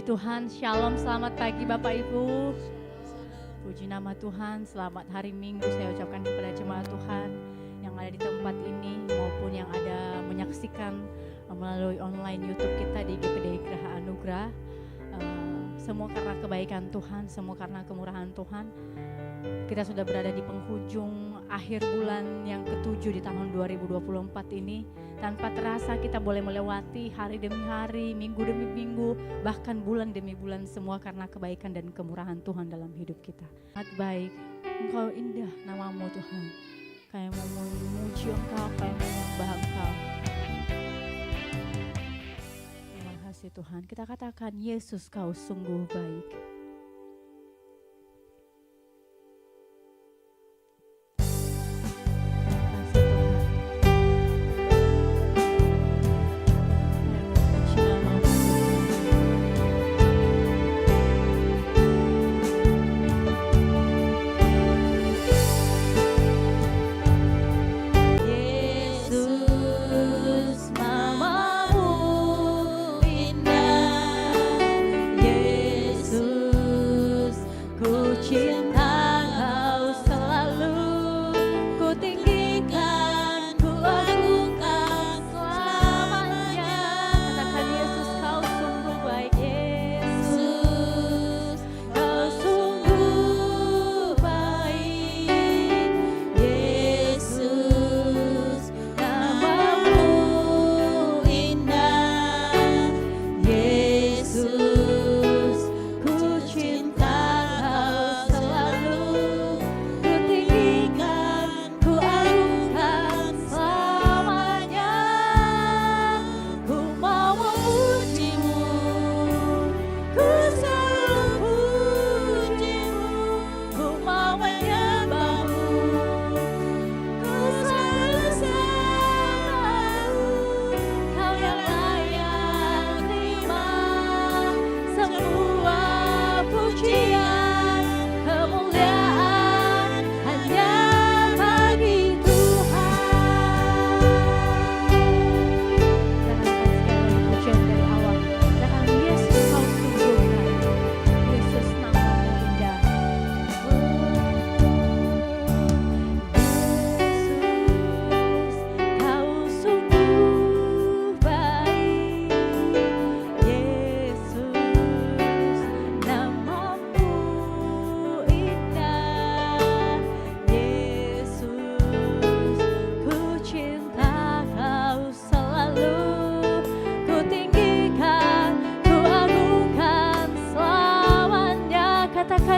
Puji Tuhan, Shalom, selamat pagi Bapak Ibu. Puji nama Tuhan, selamat hari Minggu saya ucapkan kepada jemaat Tuhan yang ada di tempat ini maupun yang ada menyaksikan melalui online YouTube kita di GPDI Geraha Anugerah. Semua karena kebaikan Tuhan, semua karena kemurahan Tuhan. Kita sudah berada di penghujung akhir bulan yang ke-7 di tahun 2024 ini. Tanpa terasa kita boleh melewati hari demi hari, minggu demi minggu, bahkan bulan demi bulan, semua karena kebaikan dan kemurahan Tuhan dalam hidup kita. Sangat baik, Engkau indah namamu Tuhan. Kami mau memuji Engkau, kami mau menyembah Engkau. Terima kasih Tuhan. Kita katakan, Yesus Kau sungguh baik.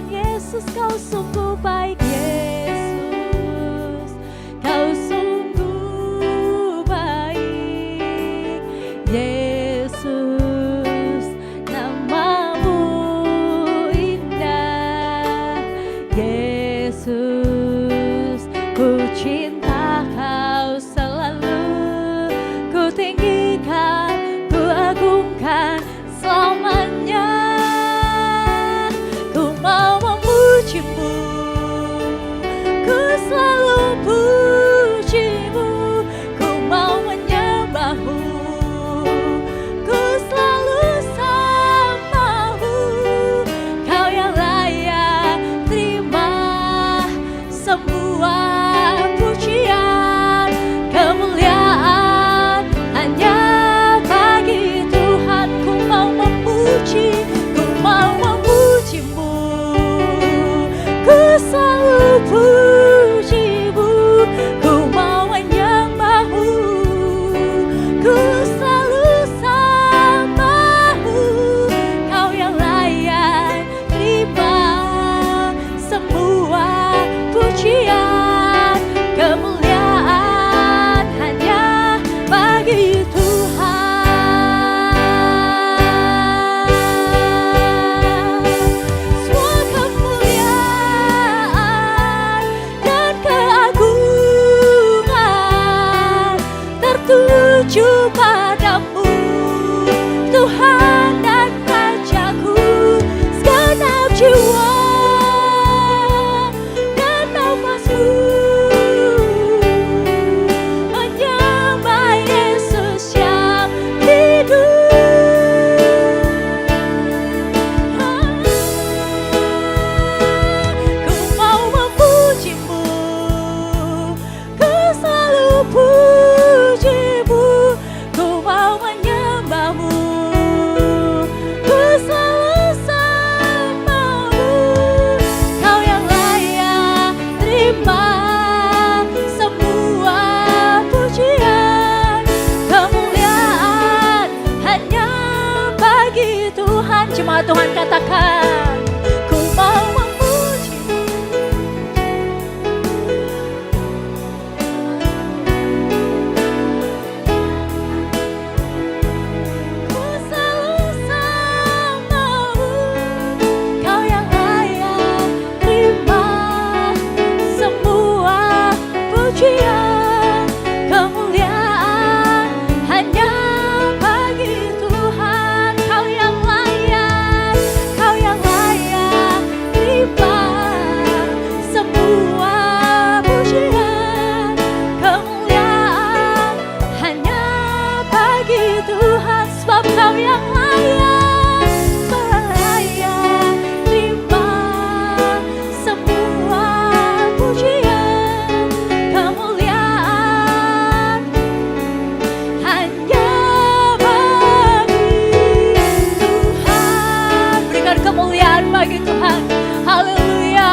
Yesus Kau sungguh baik, Yesus Kau sungguh baik, Yesus namamu indah, Yesus ku cinta Kau selalu, ku tinggikan, ku agungkan selamanya. Ku mau memujimu, Tuhan katakan, ku mau memuji. Ku selalu samamu, Kau yang layak terima semua pujian, kemuliaan hanya bagi Tuhan. Kau yang layak terima semua pujian, kemuliaan hanya bagi Tuhan. Sebab Kau yang layak terima semua pujian, kemuliaan hanya bagi Tuhan. Berikan kemuliaan bagi Tuhan. Haleluya.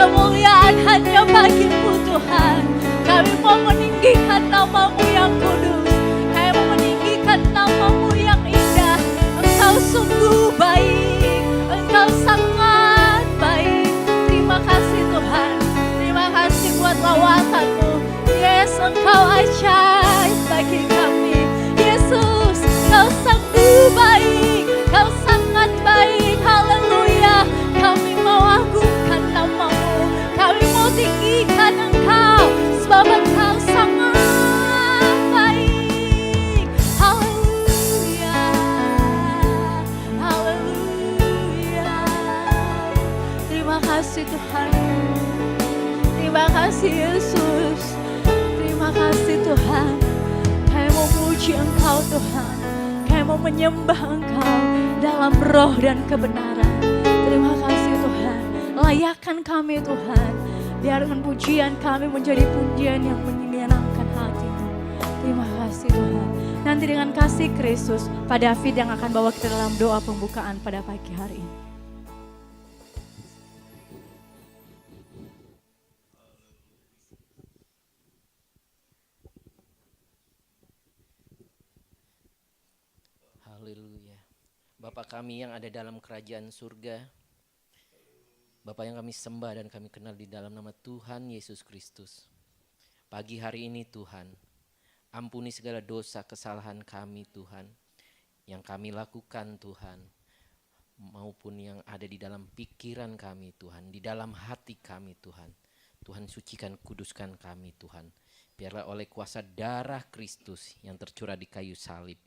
Kemuliaan hanya bagi-Mu Tuhan. Kami mau meninggikan nama-Mu yang kudus. Kami mau meninggikan nama-Mu yang indah. Engkau sungguh baik. Engkau sangat baik. Terima kasih Tuhan. Terima kasih buat lawatan-Mu. Yes, Engkau ajaib bagi kami. Yesus, Kau sungguh baik. Kau sangat baik. Haleluya. Kami mau agungkan nama-Mu. Kami mau tinggikan Engkau. Sebab Engkau sangat baik. Haleluya. Haleluya. Terima kasih Tuhan. Terima kasih Yesus. Terima kasih Tuhan. Kami mau memuji Engkau Tuhan. Kami mau menyembah Engkau dalam roh dan kebenaran. Terima kasih Tuhan. Layakkan kami Tuhan. Biarkan pujian kami menjadi pujian yang menyenangkan hati-Mu. Terima kasih Tuhan. Nanti dengan kasih Kristus, Pak David yang akan bawa kita dalam doa pembukaan pada pagi hari ini. Haleluya. Bapa kami yang ada dalam kerajaan surga, Bapa yang kami sembah dan kami kenal di dalam nama Tuhan Yesus Kristus. Pagi hari ini Tuhan, ampuni segala dosa kesalahan kami Tuhan, yang kami lakukan Tuhan, maupun yang ada di dalam pikiran kami Tuhan, di dalam hati kami Tuhan. Tuhan sucikan, kuduskan kami Tuhan. Biarlah oleh kuasa darah Kristus yang tercurah di kayu salib,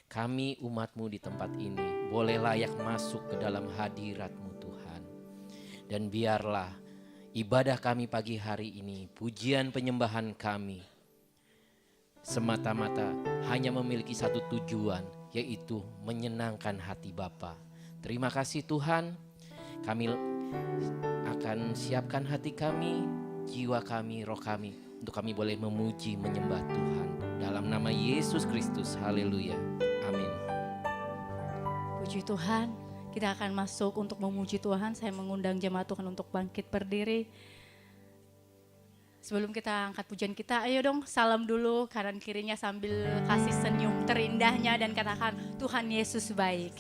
kami umat-Mu di tempat ini boleh layak masuk ke dalam hadirat-Mu Tuhan. Dan biarlah ibadah kami pagi hari ini, pujian penyembahan kami, semata-mata hanya memiliki satu tujuan, yaitu menyenangkan hati Bapa. Terima kasih Tuhan, kami akan siapkan hati kami, jiwa kami, roh kami, untuk kami boleh memuji, menyembah Tuhan. Dalam nama Yesus Kristus, haleluya, amin. Puji Tuhan. Kita akan masuk untuk memuji Tuhan. Saya mengundang jemaat Tuhan untuk bangkit berdiri. Sebelum kita angkat pujian kita, ayo dong salam dulu kanan kirinya sambil kasih senyum terindahnya dan katakan Tuhan Yesus baik.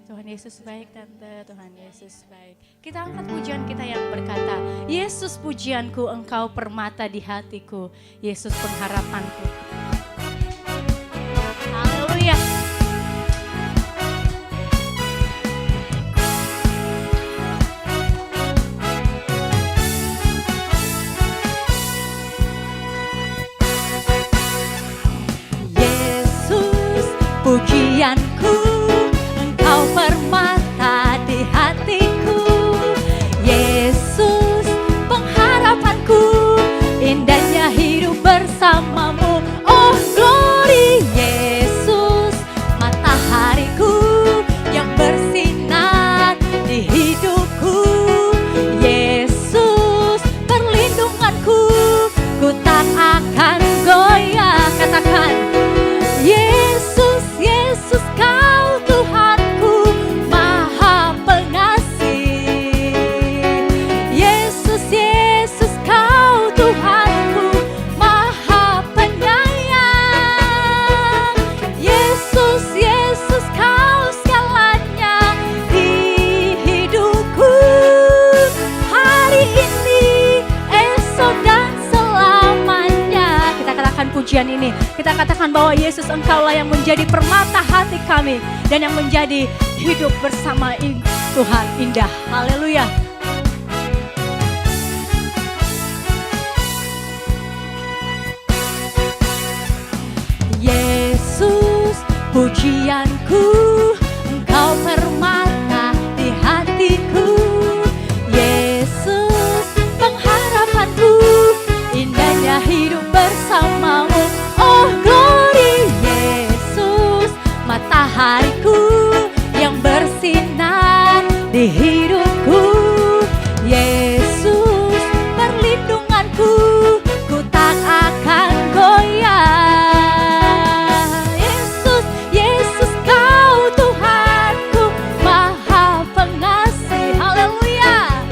Tuhan Yesus baik Tante, Tuhan Yesus baik. Kita angkat pujian kita yang berkata, Yesus pujianku, Engkau permata di hatiku, Yesus pengharapanku. Haleluya. Pujianku, Engkau permata di hatiku, Yesus pengharapanku, indahnya hidup bersamamu, oh pujian ini. Kita katakan bahwa Yesus, Engkaulah yang menjadi permata hati kami dan yang menjadi hidup bersama Tuhan indah. Haleluya. Yesus, pujianku, Engkau permata di hatiku. Yesus, pengharapanku, indahnya hidup bersamamu. Oh glory, Yesus, matahariku yang bersinar di hidupku. Yesus, perlindunganku, ku tak akan goyah. Yesus, Yesus, Kau Tuhanku, Maha Pengasih. Haleluya.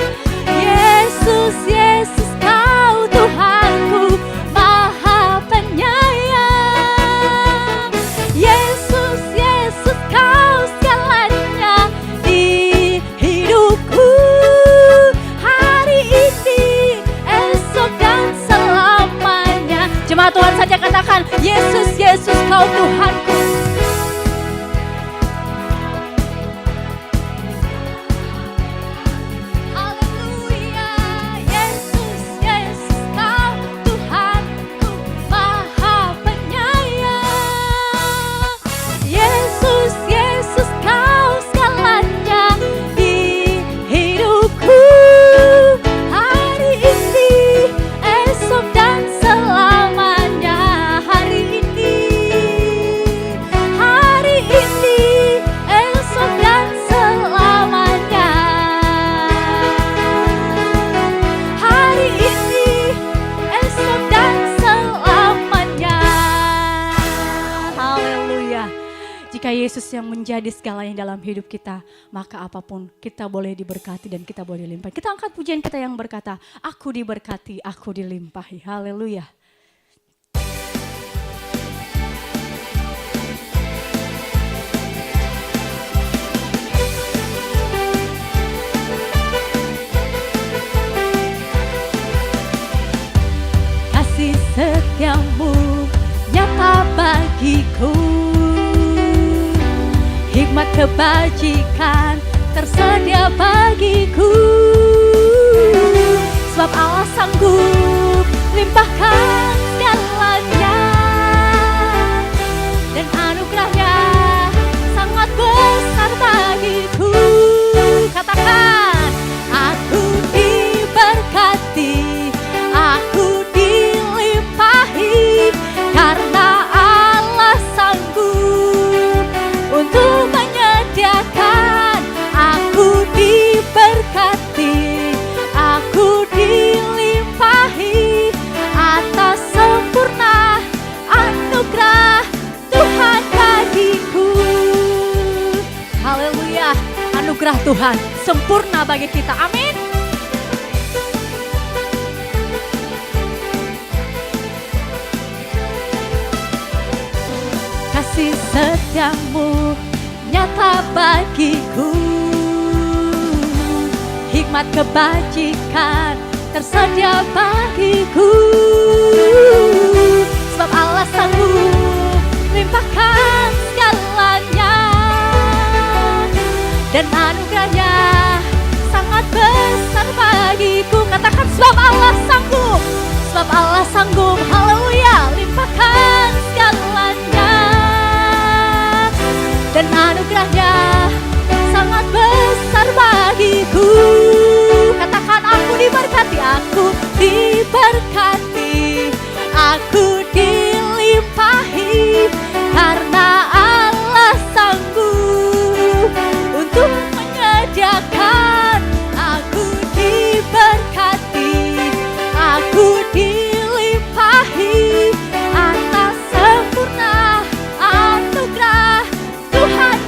Yesus, Yesus, Kau Tuhanku, Maha Penyayang. Yesus, Yesus, Kau segalanya di hidupku. Hari ini, esok dan selamanya. Jemaat Tuhan saja katakan, Yesus, Yesus, Kau Tuhanku. Haleluya. Yesus, Yesus, Kau Tuhanku, Maha Penyayang. Yesus, Yesus, Kau segalanya di hidupku. Hari ini, esok dan selamanya. Hari ini, esok dan selamanya. Hari ini, esok dan selamanya. Haleluya. Jika Yesus yang menjadi segalanya dalam hidup kita, maka apapun kita boleh diberkati dan kita boleh dilimpahi. Kita angkat pujian kita yang berkata, aku diberkati, aku dilimpahi. Haleluya. Kasih setiamu nyata bagiku, hikmat kebajikan tersedia bagiku. Sebab Allah sanggup limpahkan segalanya, dan anugerahnya sangat besar bagiku. Katakan, aku diberkati, aku dilimpahi, karena Allah sanggup untuk menyediakan. Aku diberkati, aku dilimpahi atas sempurna anugerah Tuhan bagiku. Haleluya, anugerah Tuhan sempurna bagi kita. Amin. Kasih setiamu nyata bagiku, hikmat kebajikan tersedia bagiku. Sebab Allah sanggup limpahkan segalanya, dan anugerahnya sangat besar bagiku. Katakan, sebab Allah sanggup, sebab Allah sanggup, haleluya, limpahkan segalanya, dan anugerahnya sangat besar bagiku. Katakan, aku diberkati, aku diberkati, aku dilimpahi, karena Allah sanggup untuk menyediakan. Aku diberkati, aku dilimpahi atas sempurna anugerah Tuhan.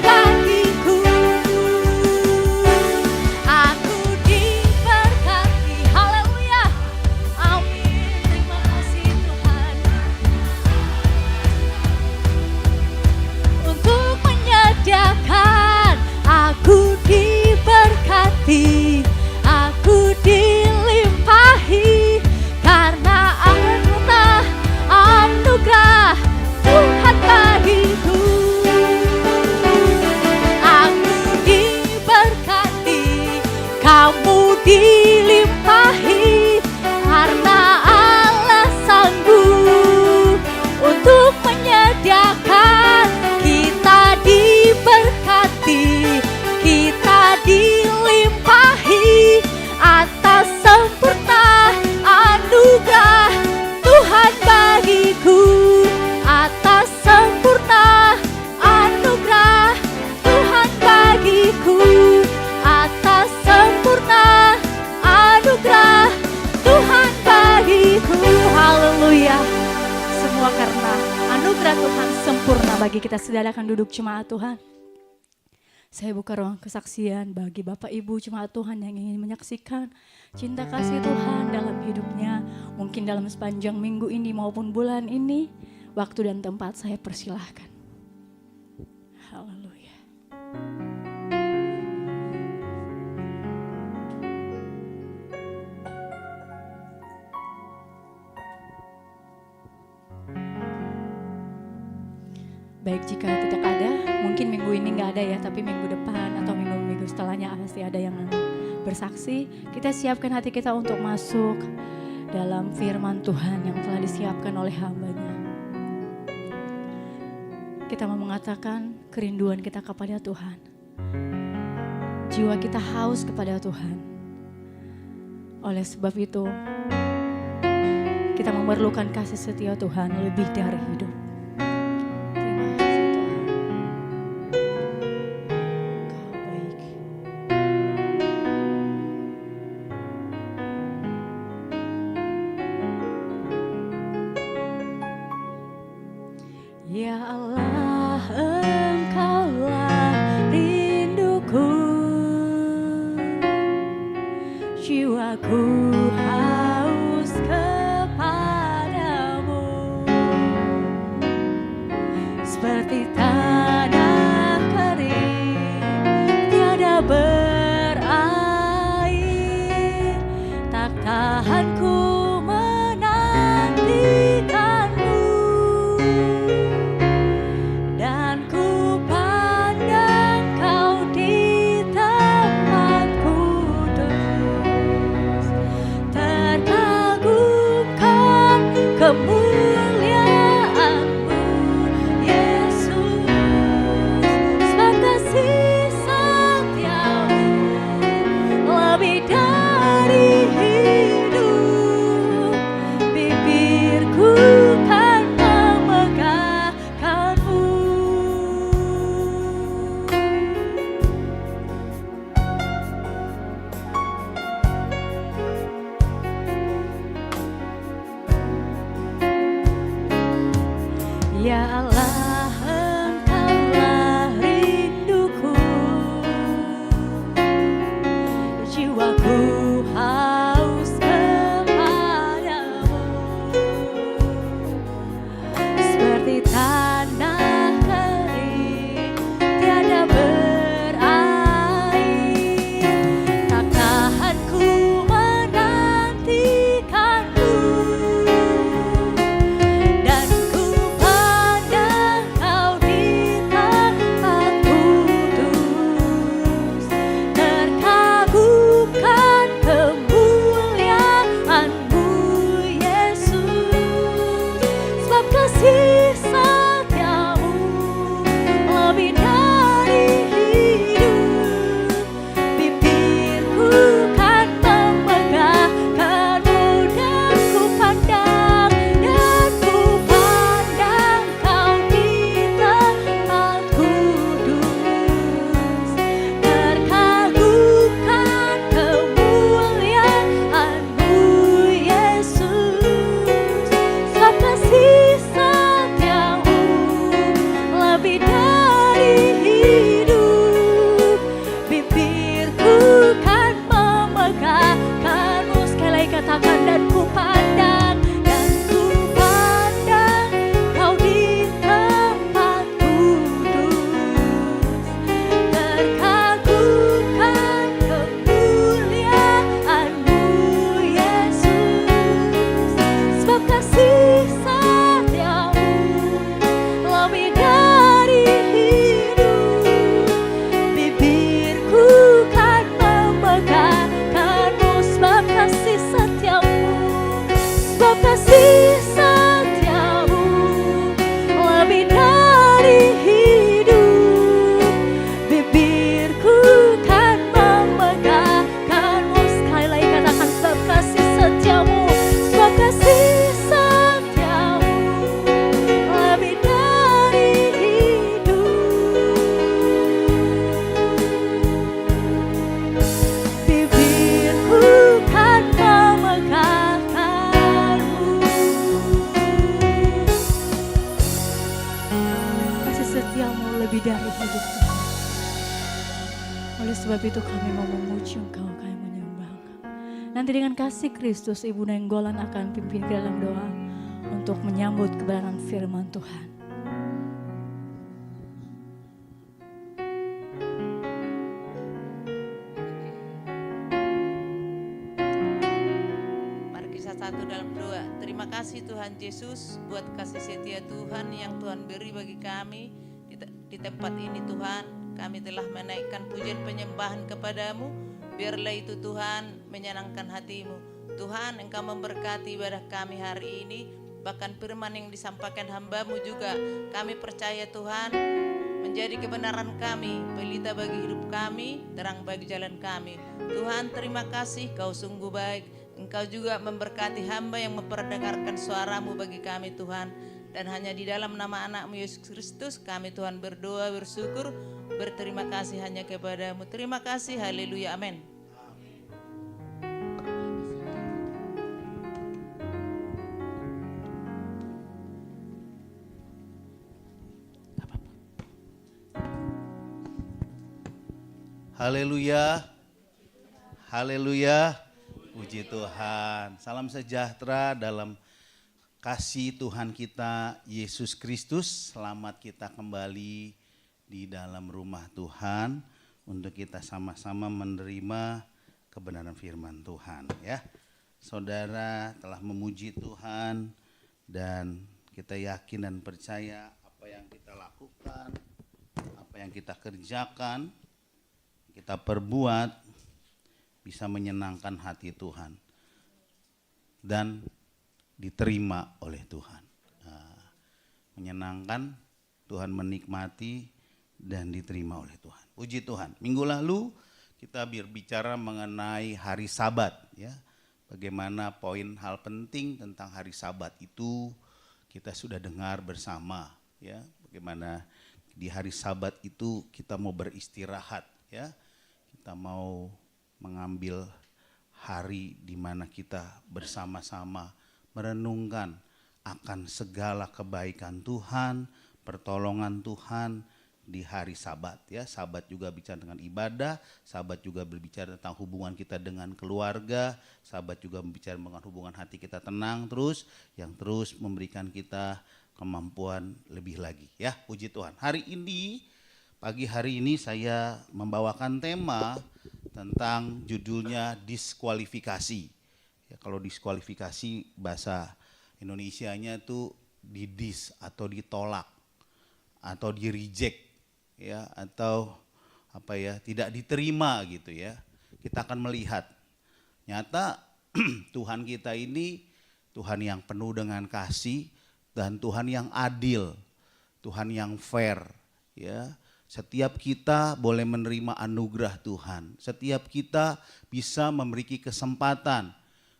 kita dilimpahi atas sempurna anugerah Tuhan bagiku, atas sempurna anugerah Tuhan bagiku, atas sempurna anugerah Tuhan bagiku. Haleluya. Semua karena anugerah Tuhan sempurna bagi kita. Silakan duduk jemaat Tuhan. Saya buka ruang kesaksian bagi Bapak Ibu jemaat Tuhan yang ingin menyaksikan cinta kasih Tuhan dalam hidupnya. Mungkin dalam sepanjang minggu ini maupun bulan ini. Waktu dan tempat saya persilahkan. Haleluya. Baik, jika tidak ada, mungkin minggu ini nggak ada ya, tapi minggu depan atau minggu-minggu setelahnya pasti ada yang bersaksi. Kita siapkan hati kita untuk masuk dalam firman Tuhan yang telah disiapkan oleh hamba-Nya. Kita mau mengatakan kerinduan kita kepada Tuhan. Jiwa kita haus kepada Tuhan. Oleh sebab itu, kita memerlukan kasih setia Tuhan lebih dari hidup. Ya Allah, Engkaulah rinduku, jiwaku haus kepadamu, seperti tanah kering tiada berair, tak tahan ku menantikanmu. Kemuliaan-Mu, Yesus, sebab kasih setiamu Oleh sebab itu kami mau memuji Engkau, kami menyembah Engkau. Nanti dengan kasih Kristus, Ibu Nenggolan akan pimpin ke dalam doa untuk menyambut kebenaran firman Tuhan. Mari kita satu dalam doa. Terima kasih Tuhan Yesus buat kasih setia Tuhan yang Tuhan beri bagi kami di tempat ini Tuhan. Kami telah menaikkan pujian penyembahan kepadamu. Biarlah itu Tuhan menyenangkan hatimu. Tuhan, Engkau memberkati ibadah kami hari ini. Bahkan firman yang disampaikan hamba-Mu juga kami percaya Tuhan menjadi kebenaran kami, pelita bagi hidup kami, terang bagi jalan kami. Tuhan, terima kasih, Kau sungguh baik. Engkau juga memberkati hamba yang memperdengarkan suara-Mu bagi kami Tuhan. Dan hanya di dalam nama anak-Mu Yesus Kristus kami Tuhan berdoa, bersyukur, berterima kasih hanya kepada-Mu. Terima kasih, haleluya, amin. Haleluya, haleluya, puji Tuhan. Salam sejahtera dalam kasih Tuhan kita Yesus Kristus. Selamat kita kembali di dalam rumah Tuhan untuk kita sama-sama menerima kebenaran firman Tuhan ya. Saudara telah memuji Tuhan dan kita yakin dan percaya apa yang kita lakukan, apa yang kita kerjakan, kita perbuat bisa menyenangkan hati Tuhan dan diterima oleh Tuhan. Menyenangkan, Tuhan menikmati dan diterima oleh Tuhan. Puji Tuhan. Minggu lalu kita berbicara mengenai hari Sabat ya. Bagaimana poin hal penting tentang hari Sabat itu kita sudah dengar bersama ya. Bagaimana di hari Sabat itu kita mau beristirahat ya. Kita mau mengambil hari di mana kita bersama-sama merenungkan akan segala kebaikan Tuhan, pertolongan Tuhan di hari Sabat ya. Sabat juga bicara tentang ibadah, Sabat juga berbicara tentang hubungan kita dengan keluarga, Sabat juga berbicara tentang hubungan hati kita tenang terus, yang terus memberikan kita kemampuan lebih lagi ya. Puji Tuhan. Hari ini, pagi hari ini saya membawakan tema tentang judulnya diskualifikasi. Ya, kalau diskualifikasi bahasa Indonesianya tuh didis atau ditolak atau di reject ya, atau apa ya, tidak diterima gitu ya. Kita akan melihat nyata Tuhan kita ini Tuhan yang penuh dengan kasih dan Tuhan yang adil, Tuhan yang fair ya. Setiap kita boleh menerima anugerah Tuhan. Setiap kita bisa memiliki kesempatan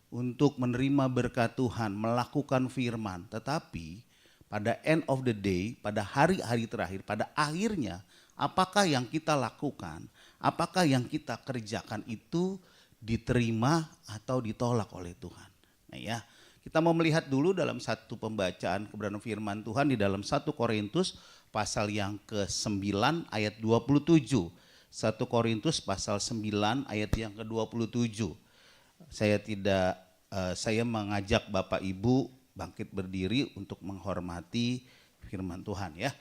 untuk menerima berkat Tuhan, melakukan firman. Tetapi pada end of the day, pada hari-hari terakhir, pada akhirnya apakah yang kita lakukan, apakah yang kita kerjakan itu diterima atau ditolak oleh Tuhan. Nah ya, kita mau melihat dulu dalam satu pembacaan kebenaran firman Tuhan di dalam 1 Korintus pasal yang ke-9 ayat 27. 1 Korintus pasal 9 ayat yang ke-27. Saya mengajak Bapak Ibu bangkit berdiri untuk menghormati firman Tuhan ya.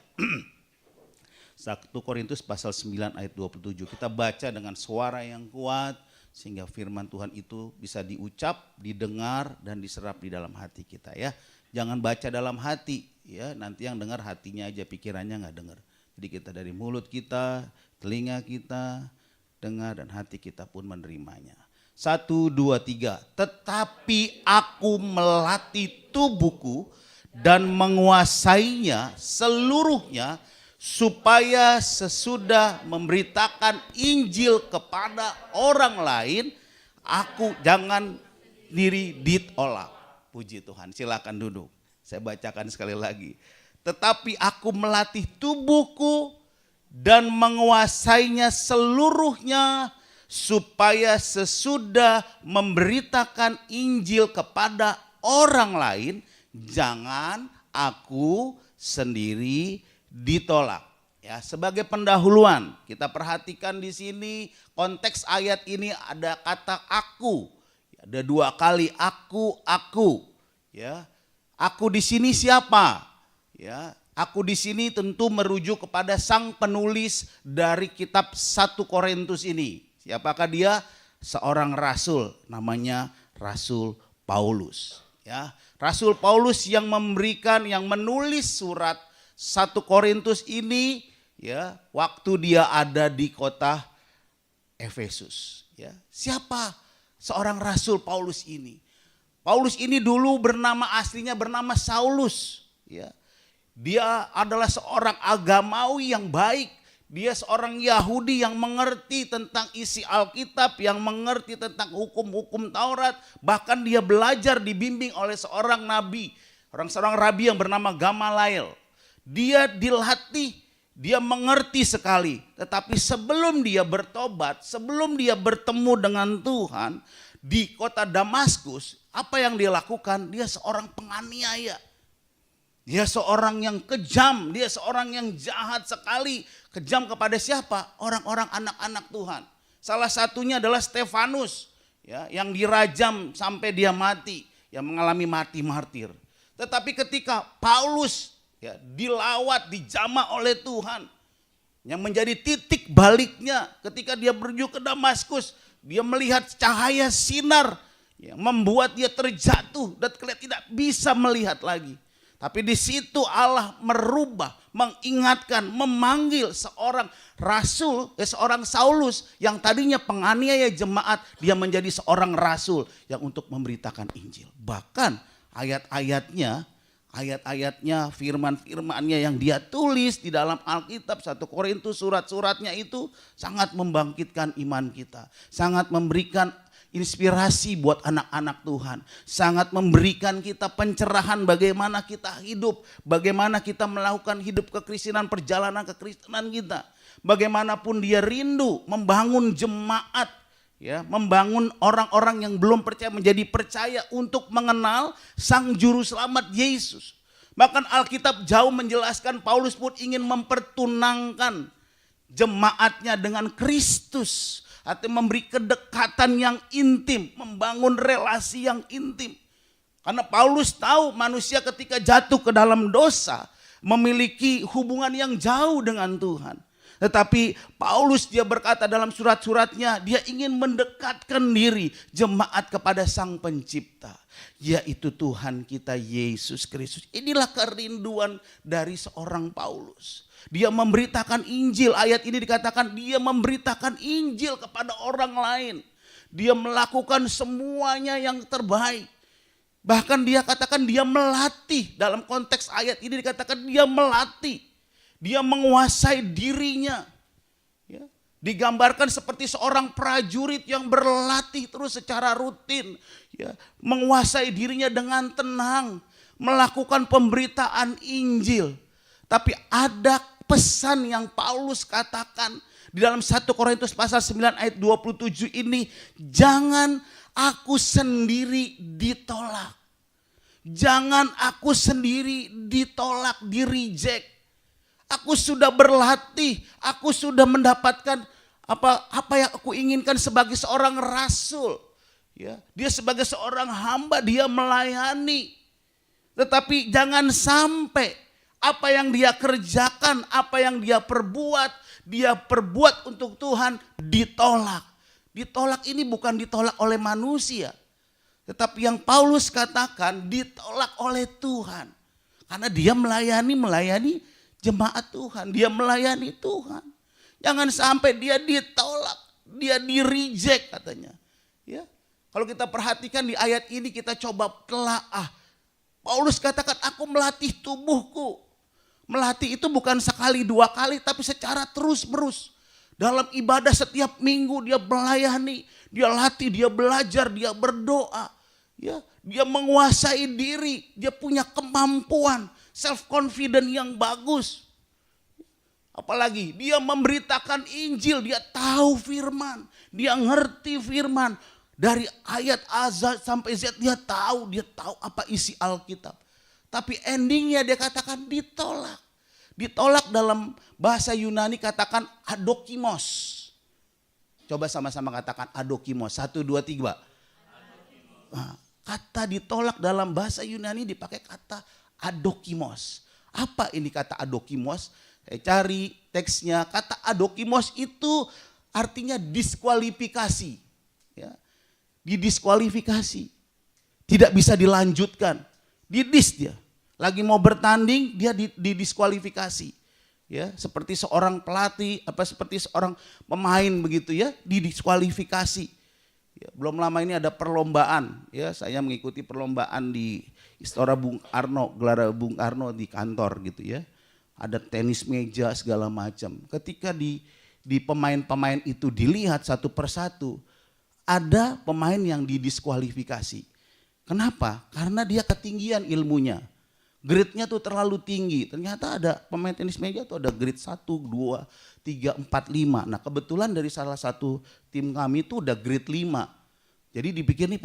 1 Korintus pasal 9 ayat 27. Kita baca dengan suara yang kuat sehingga firman Tuhan itu bisa diucap, didengar dan diserap di dalam hati kita ya. Jangan baca dalam hati ya, nanti yang dengar hatinya aja, pikirannya nggak dengar. Jadi kita dari mulut kita, telinga kita dengar dan hati kita pun menerimanya. 1, 2, 3. Tetapi aku melatih tubuhku dan menguasainya seluruhnya supaya sesudah memberitakan Injil kepada orang lain, aku jangan diri ditolak. Puji Tuhan, silakan duduk. Saya bacakan sekali lagi. Tetapi aku melatih tubuhku dan menguasainya seluruhnya supaya sesudah memberitakan Injil kepada orang lain, jangan aku sendiri ditolak. Ya, sebagai pendahuluan, kita perhatikan di sini konteks ayat ini ada kata aku. Ada 2 kali aku. Ya. Aku di sini siapa? Ya, aku di sini tentu merujuk kepada sang penulis dari kitab 1 Korintus ini. Siapakah dia? Seorang rasul, namanya Rasul Paulus. Ya, Rasul Paulus yang menulis surat 1 Korintus ini, ya, waktu dia ada di kota Efesus. Ya, siapa seorang Rasul Paulus ini? Paulus ini dulu aslinya bernama Saulus. Ya, dia adalah seorang agamawi yang baik. Dia seorang Yahudi yang mengerti tentang isi Alkitab, yang mengerti tentang hukum-hukum Taurat. Bahkan dia belajar dibimbing oleh seorang nabi, seorang rabi yang bernama Gamaliel. Dia dilatih, dia mengerti sekali. Tetapi sebelum dia bertobat, sebelum dia bertemu dengan Tuhan di kota Damaskus, apa yang dia lakukan? Dia seorang penganiaya. Dia seorang yang kejam, dia seorang yang jahat sekali. Kejam kepada siapa? Orang-orang anak-anak Tuhan. Salah satunya adalah Stefanus, ya, yang dirajam sampai dia mati, yang mengalami mati martir. Tetapi ketika Paulus, ya, dilawat, dijamah oleh Tuhan, yang menjadi titik baliknya ketika dia menuju ke Damaskus, dia melihat cahaya sinar yang membuat dia terjatuh dan tidak bisa melihat lagi. Tapi di situ Allah merubah, mengingatkan, memanggil seorang rasul, seorang Saulus yang tadinya penganiaya jemaat, dia menjadi seorang rasul yang untuk memberitakan Injil. Bahkan ayat-ayatnya, firman-firmannya yang dia tulis di dalam Alkitab 1 Korintus, surat-suratnya itu sangat membangkitkan iman kita, sangat memberikan inspirasi buat anak-anak Tuhan. Sangat memberikan kita pencerahan bagaimana kita hidup. Bagaimana kita melakukan hidup kekristenan, perjalanan kekristenan kita. Bagaimanapun dia rindu membangun jemaat. Ya, membangun orang-orang yang belum percaya menjadi percaya untuk mengenal Sang Juru Selamat Yesus. Bahkan Alkitab jauh menjelaskan Paulus pun ingin mempertunangkan jemaatnya dengan Kristus. Atau memberi kedekatan yang intim, membangun relasi yang intim. Karena Paulus tahu manusia ketika jatuh ke dalam dosa memiliki hubungan yang jauh dengan Tuhan. Tetapi Paulus dia berkata dalam surat-suratnya, dia ingin mendekatkan diri jemaat kepada Sang Pencipta, yaitu Tuhan kita Yesus Kristus. Inilah kerinduan dari seorang Paulus. Dia memberitakan Injil, ayat ini dikatakan dia memberitakan Injil kepada orang lain. Dia melakukan semuanya yang terbaik. Bahkan dia katakan dia melatih, dalam konteks ayat ini dikatakan dia melatih. Dia menguasai dirinya. Ya, digambarkan seperti seorang prajurit yang berlatih terus secara rutin. Ya, menguasai dirinya dengan tenang, melakukan pemberitaan Injil. Tapi ada pesan yang Paulus katakan di dalam 1 Korintus pasal 9 ayat 27 ini, jangan aku sendiri ditolak. Jangan aku sendiri ditolak, di-reject. Aku sudah berlatih, aku sudah mendapatkan apa yang aku inginkan sebagai seorang rasul. Ya, dia sebagai seorang hamba, dia melayani. Tetapi jangan sampai apa yang dia kerjakan, apa yang dia perbuat untuk Tuhan ditolak. Ditolak ini bukan ditolak oleh manusia. Tetapi yang Paulus katakan ditolak oleh Tuhan. Karena dia melayani jemaat Tuhan. Dia melayani Tuhan. Jangan sampai dia ditolak, dia di-reject katanya. Ya. Kalau kita perhatikan di ayat ini kita coba telaah. Paulus katakan aku melatih tubuhku. Melatih itu bukan sekali dua kali tapi secara terus-menerus. Dalam ibadah setiap minggu dia melayani, dia latih, dia belajar, dia berdoa. Ya, dia menguasai diri, dia punya kemampuan, self confident yang bagus. Apalagi dia memberitakan Injil, dia tahu firman, dia ngerti firman. Dari ayat A sampai Z dia tahu apa isi Alkitab. Tapi endingnya dia katakan ditolak. Ditolak dalam bahasa Yunani katakan adokimos. Coba sama-sama katakan adokimos. 1, 2, 3. Nah, kata ditolak dalam bahasa Yunani dipakai kata adokimos. Apa ini kata adokimos? Saya cari teksnya. Kata adokimos itu artinya diskualifikasi. Ya. Didiskualifikasi. Tidak bisa dilanjutkan. Didis dia. Lagi mau bertanding dia didiskualifikasi. Ya, seperti seorang pelatih, seperti seorang pemain begitu ya, didiskualifikasi. Ya, belum lama ini ada perlombaan, ya saya mengikuti perlombaan di Istora Bung Karno, gelar Bung Karno di kantor gitu ya. Ada tenis meja segala macam. Ketika di pemain-pemain itu dilihat satu persatu, ada pemain yang didiskualifikasi. Kenapa? Karena dia ketinggian ilmunya. Grade-nya tuh terlalu tinggi. Ternyata ada pemain tenis meja tuh ada grade 1, 2, 3, 4, 5. Nah kebetulan dari salah satu tim kami tuh udah grade 5. Jadi dipikir nih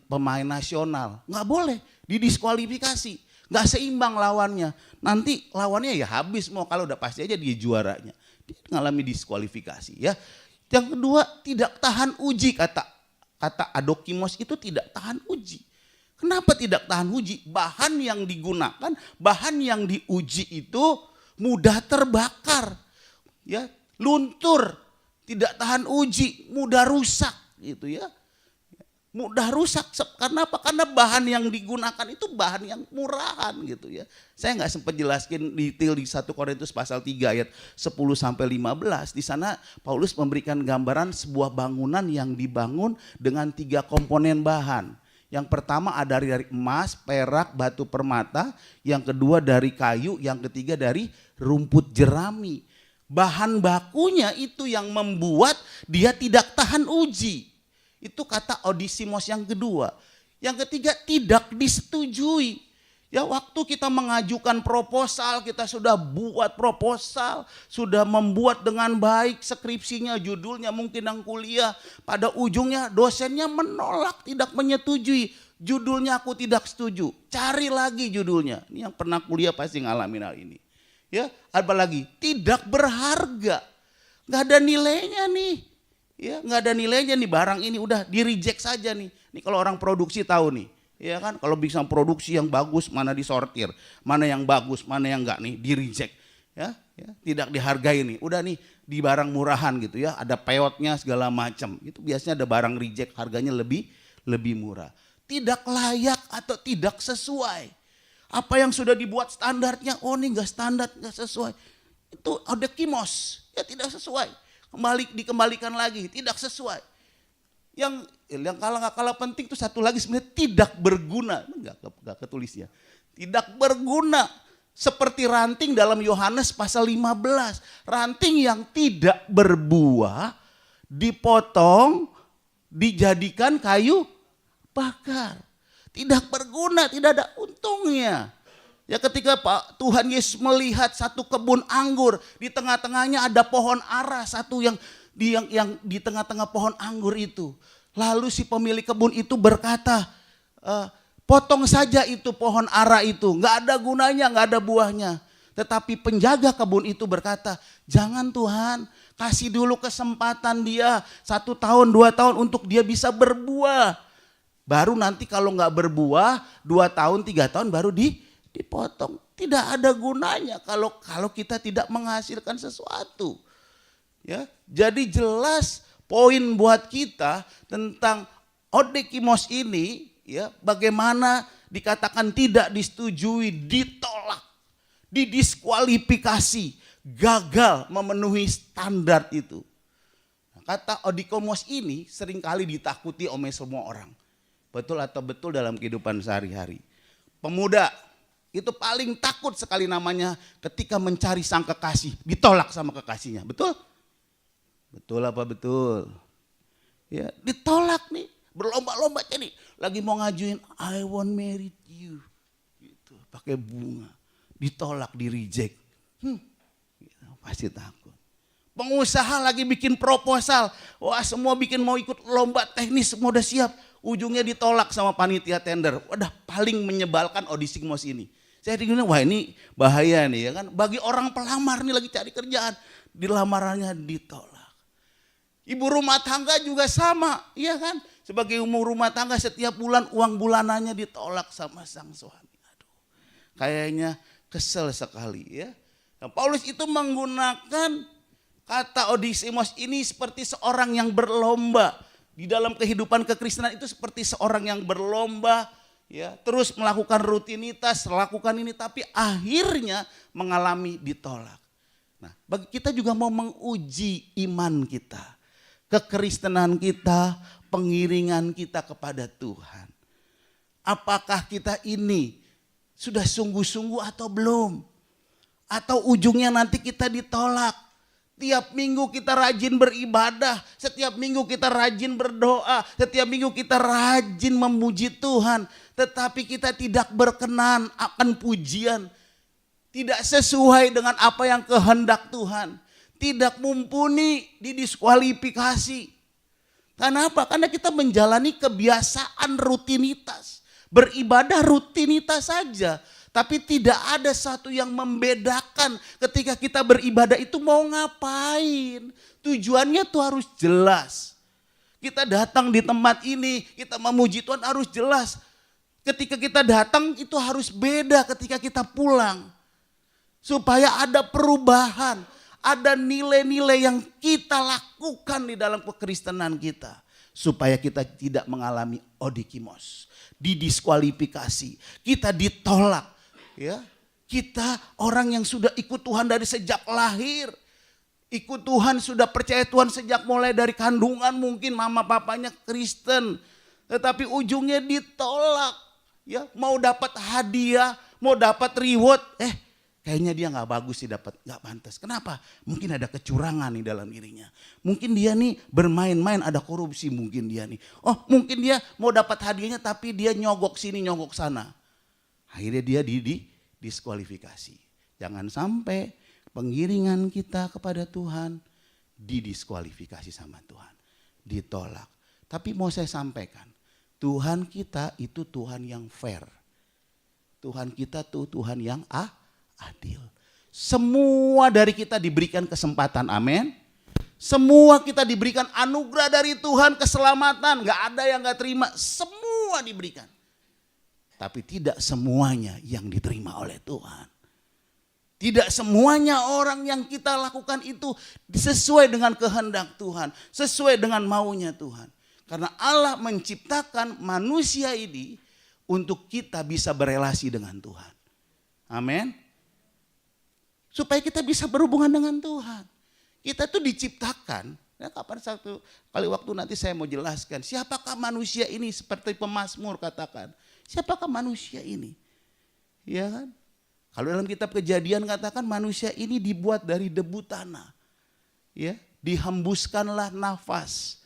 pemain nasional. Nggak boleh, didiskualifikasi. Nggak seimbang lawannya. Nanti lawannya ya habis mau, kalau udah pasti aja dia juaranya. Dia mengalami diskualifikasi ya. Yang kedua, tidak tahan uji. Kata adokimos itu tidak tahan uji. Kenapa tidak tahan uji? Bahan yang digunakan, bahan yang diuji itu mudah terbakar, ya, luntur, tidak tahan uji, mudah rusak, gitu ya, mudah rusak. Kenapa? Karena bahan yang digunakan itu bahan yang murahan, gitu ya. Saya nggak sempat jelaskan detail di 1 Korintus pasal 3 ayat 10 sampai 15. Di sana Paulus memberikan gambaran sebuah bangunan yang dibangun dengan 3 komponen bahan. Yang pertama ada dari emas, perak, batu permata. Yang kedua dari kayu, yang ketiga dari rumput jerami. Bahan bakunya itu yang membuat dia tidak tahan uji. Itu kata odisimos yang kedua. Yang ketiga tidak disetujui. Ya waktu kita mengajukan proposal, kita sudah buat proposal, sudah membuat dengan baik skripsinya, judulnya mungkin yang kuliah. Pada ujungnya dosennya menolak, tidak menyetujui. Judulnya aku tidak setuju, cari lagi judulnya. Ini yang pernah kuliah pasti ngalamin hal ini. Ya, apalagi tidak berharga, nggak ada nilainya nih. Ya, nggak ada nilainya nih barang ini, udah di reject saja nih. Ini kalau orang produksi tahu nih. Ya kan, kalau bisa produksi yang bagus mana disortir, mana yang bagus, mana yang enggak nih, di reject. Ya, tidak dihargai nih. Udah nih di barang murahan gitu ya, ada peotnya segala macam. Itu biasanya ada barang reject harganya lebih murah. Tidak layak atau tidak sesuai. Apa yang sudah dibuat standarnya, oh ini enggak standar, enggak sesuai. Itu ada kimos, ya tidak sesuai. Dikembalikan lagi, tidak sesuai. Yang nggak kalah penting itu satu lagi sebenarnya tidak berguna, nggak ketulis ya, tidak berguna seperti ranting dalam Yohanes pasal 15, ranting yang tidak berbuah dipotong dijadikan kayu bakar, tidak berguna, tidak ada untungnya. Ya ketika Tuhan Yesus melihat satu kebun anggur, di tengah-tengahnya ada pohon ara satu yang di tengah-tengah pohon anggur itu. Lalu si pemilik kebun itu berkata, potong saja itu pohon ara itu, nggak ada gunanya, nggak ada buahnya. Tetapi penjaga kebun itu berkata, jangan Tuhan, kasih dulu kesempatan dia 1 tahun, 2 tahun untuk dia bisa berbuah. Baru nanti kalau nggak berbuah 2 tahun, 3 tahun baru dipotong. Tidak ada gunanya kalau kita tidak menghasilkan sesuatu. Ya, jadi jelas poin buat kita tentang odekimos ini, ya, bagaimana dikatakan tidak disetujui, ditolak, didiskualifikasi, gagal memenuhi standar itu. Kata odekimos ini seringkali ditakuti oleh semua orang. Betul atau betul dalam kehidupan sehari-hari. Pemuda itu paling takut sekali namanya ketika mencari sang kekasih, ditolak sama kekasihnya. Betul? Betul apa betul? Ya, ditolak nih, berlomba-lomba nih, lagi mau ngajuin I want marry you, gitu, pakai bunga, ditolak, di reject, gitu, pasti takut. Pengusaha lagi bikin proposal, wah semua mau ikut lomba teknis, semua udah siap, ujungnya ditolak sama panitia tender. Udah paling menyebalkan odekimos ini. Saya bilang, wah ini bahaya nih ya kan. Bagi orang pelamar nih lagi cari kerjaan, di lamarannya ditolak. Ibu rumah tangga juga sama, iya kan. Sebagai ibu rumah tangga setiap bulan uang bulanannya ditolak sama sang suami. Aduh, kayaknya kesel sekali ya. Nah, Paulus itu menggunakan kata Odisimos ini seperti seorang yang berlomba. Di dalam kehidupan kekristenan itu seperti seorang yang berlomba. Ya, terus melakukan rutinitas, lakukan ini, tapi akhirnya mengalami ditolak. Nah, bagi kita juga mau menguji iman kita, kekristenan kita, pengiringan kita kepada Tuhan. Apakah kita ini sudah sungguh-sungguh atau belum? Atau ujungnya nanti kita ditolak. Tiap minggu kita rajin beribadah, setiap minggu kita rajin berdoa, setiap minggu kita rajin memuji Tuhan. Tetapi kita tidak berkenan akan pujian, tidak sesuai dengan apa yang kehendak Tuhan. Tidak mumpuni, didiskualifikasi. Kenapa? Karena kita menjalani kebiasaan rutinitas. Beribadah rutinitas saja. Tapi tidak ada satu yang membedakan ketika kita beribadah itu mau ngapain. Tujuannya tuh harus jelas. Kita datang di tempat ini, kita memuji Tuhan harus jelas. Ketika kita datang itu harus beda ketika kita pulang. Supaya ada perubahan, ada nilai-nilai yang kita lakukan di dalam kekristenan kita. Supaya kita tidak mengalami odikimos, didiskualifikasi, kita ditolak. Ya, kita orang yang sudah ikut Tuhan dari sejak lahir, ikut Tuhan, sudah percaya Tuhan sejak mulai dari kandungan, mungkin mama papanya Kristen, tetapi ujungnya ditolak. Ya, mau dapat hadiah, mau dapat reward, kayaknya dia nggak bagus sih, dapat nggak pantas. Kenapa? Mungkin ada kecurangan nih dalam dirinya. Mungkin dia nih bermain-main, ada korupsi mungkin dia nih. Oh, mungkin dia mau dapat hadiahnya tapi dia nyogok sini nyogok sana. Akhirnya dia didiskualifikasi. Jangan sampai pengiringan kita kepada Tuhan didiskualifikasi sama Tuhan. Ditolak. Tapi mau saya sampaikan, Tuhan kita itu Tuhan yang fair. Tuhan kita tuh Tuhan yang adil. Semua dari kita diberikan kesempatan, amin. Semua kita diberikan anugerah dari Tuhan, keselamatan. Gak ada yang gak terima, semua diberikan. Tapi tidak semuanya yang diterima oleh Tuhan. Tidak semuanya orang yang kita lakukan itu sesuai dengan kehendak Tuhan. Sesuai dengan maunya Tuhan. Karena Allah menciptakan manusia ini untuk kita bisa berelasi dengan Tuhan. Amin. Supaya kita bisa berhubungan dengan Tuhan. Kita tuh diciptakan. Ya, kapan satu kali waktu nanti saya mau jelaskan. Siapakah manusia ini seperti pemazmur katakan. Siapakah manusia ini? Ya kan? Kalau dalam kitab Kejadian katakan manusia ini dibuat dari debu tanah. Ya, dihembuskanlah nafas.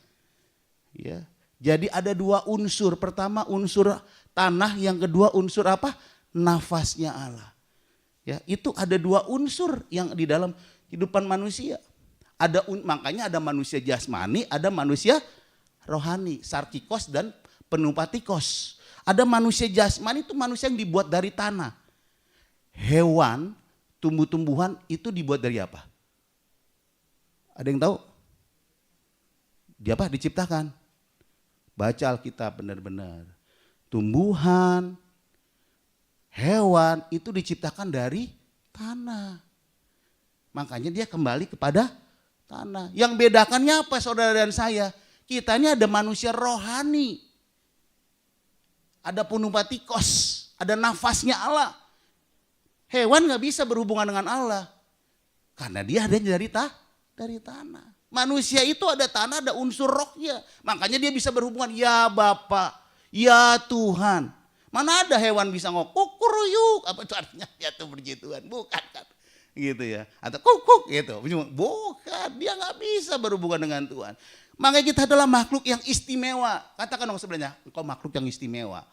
Ya. Jadi ada dua unsur. Pertama unsur tanah, yang kedua unsur apa? Nafasnya Allah. Ya, itu ada dua unsur yang di dalam kehidupan manusia. Makanya ada manusia jasmani, ada manusia rohani, sarkikos dan penupatikos. Ada manusia jasmani itu manusia yang dibuat dari tanah. Hewan, tumbuh-tumbuhan itu dibuat dari apa? Ada yang tahu? Dia apa? Diciptakan. Baca Alkitab benar-benar. Tumbuhan, hewan itu diciptakan dari tanah. Makanya dia kembali kepada tanah. Yang bedakannya apa saudara dan saya? Kita ini ada manusia rohani. Ada penupatikos, ada nafasnya Allah. Hewan gak bisa berhubungan dengan Allah. Karena dia ada dari tanah. Manusia itu ada tanah, ada unsur rohnya. Makanya dia bisa berhubungan, ya Bapa, ya Tuhan. Mana ada hewan bisa ngomong, kukuruyuk. Apa itu artinya? Ya itu berjituan, bukan kan. Gitu ya. Atau kuk gitu. Bukan, dia gak bisa berhubungan dengan Tuhan. Makanya kita adalah makhluk yang istimewa. Katakan dong sebenarnya, engkau makhluk yang istimewa.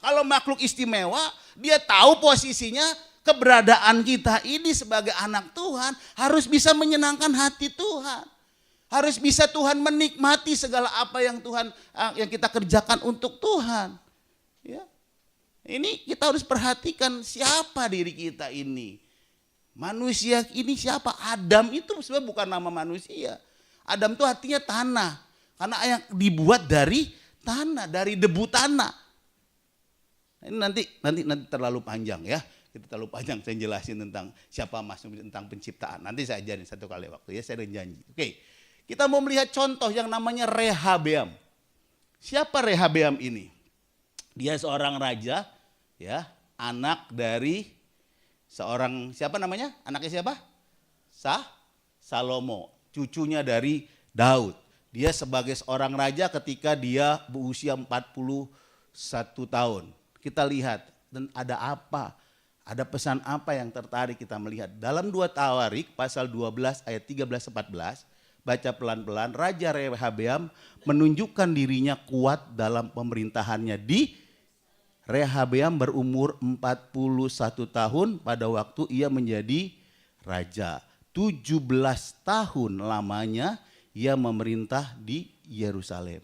Kalau makhluk istimewa, dia tahu posisinya, keberadaan kita ini sebagai anak Tuhan harus bisa menyenangkan hati Tuhan. Harus bisa Tuhan menikmati segala apa yang Tuhan yang kita kerjakan untuk Tuhan. Ya. Ini kita harus perhatikan siapa diri kita ini. Manusia ini siapa? Adam itu sebenarnya bukan nama manusia. Adam itu artinya tanah. Karena yang dibuat dari tanah, dari debu tanah. Ini nanti terlalu panjang ya. Kita terlalu panjang saya jelasin tentang siapa Mas, tentang penciptaan. Nanti saya ajarin satu kali waktu ya, saya udah janji. Oke. Kita mau melihat contoh yang namanya Rehabeam. Siapa Rehabeam ini? Dia seorang raja ya, anak dari seorang, siapa namanya? Anaknya siapa? Salomo, cucunya dari Daud. Dia sebagai seorang raja ketika dia berusia 41 tahun. Kita lihat dan ada apa? Ada pesan apa yang tertarik kita melihat? Dalam 2 Tawarik pasal 12 ayat 13-14, baca pelan-pelan, Raja Rehabeam menunjukkan dirinya kuat dalam pemerintahannya. Rehabeam berumur 41 tahun pada waktu ia menjadi raja. 17 tahun lamanya ia memerintah di Yerusalem.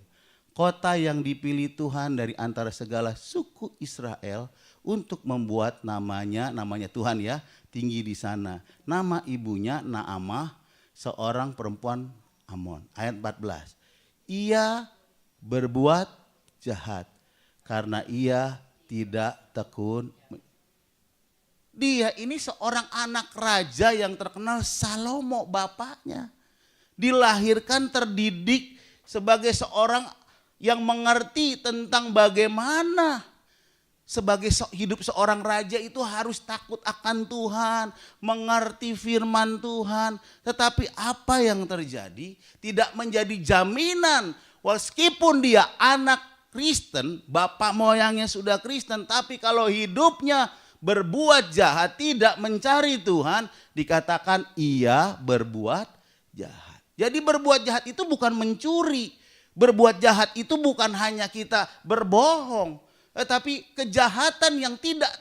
Kota yang dipilih Tuhan dari antara segala suku Israel untuk membuat namanya Tuhan ya, tinggi di sana. Nama ibunya Naamah, seorang perempuan Amon. Ayat 14. Ia berbuat jahat karena ia tidak tekun. Dia ini seorang anak raja yang terkenal, Salomo bapaknya. Dilahirkan terdidik sebagai seorang yang mengerti tentang bagaimana sebagai hidup seorang raja itu harus takut akan Tuhan, mengerti firman Tuhan. Tetapi apa yang terjadi tidak menjadi jaminan meskipun dia anak Kristen, bapak moyangnya sudah Kristen, tapi kalau hidupnya berbuat jahat, tidak mencari Tuhan, dikatakan ia berbuat jahat. Jadi berbuat jahat itu bukan mencuri. Berbuat jahat itu bukan hanya kita berbohong, tetapi kejahatan yang tidak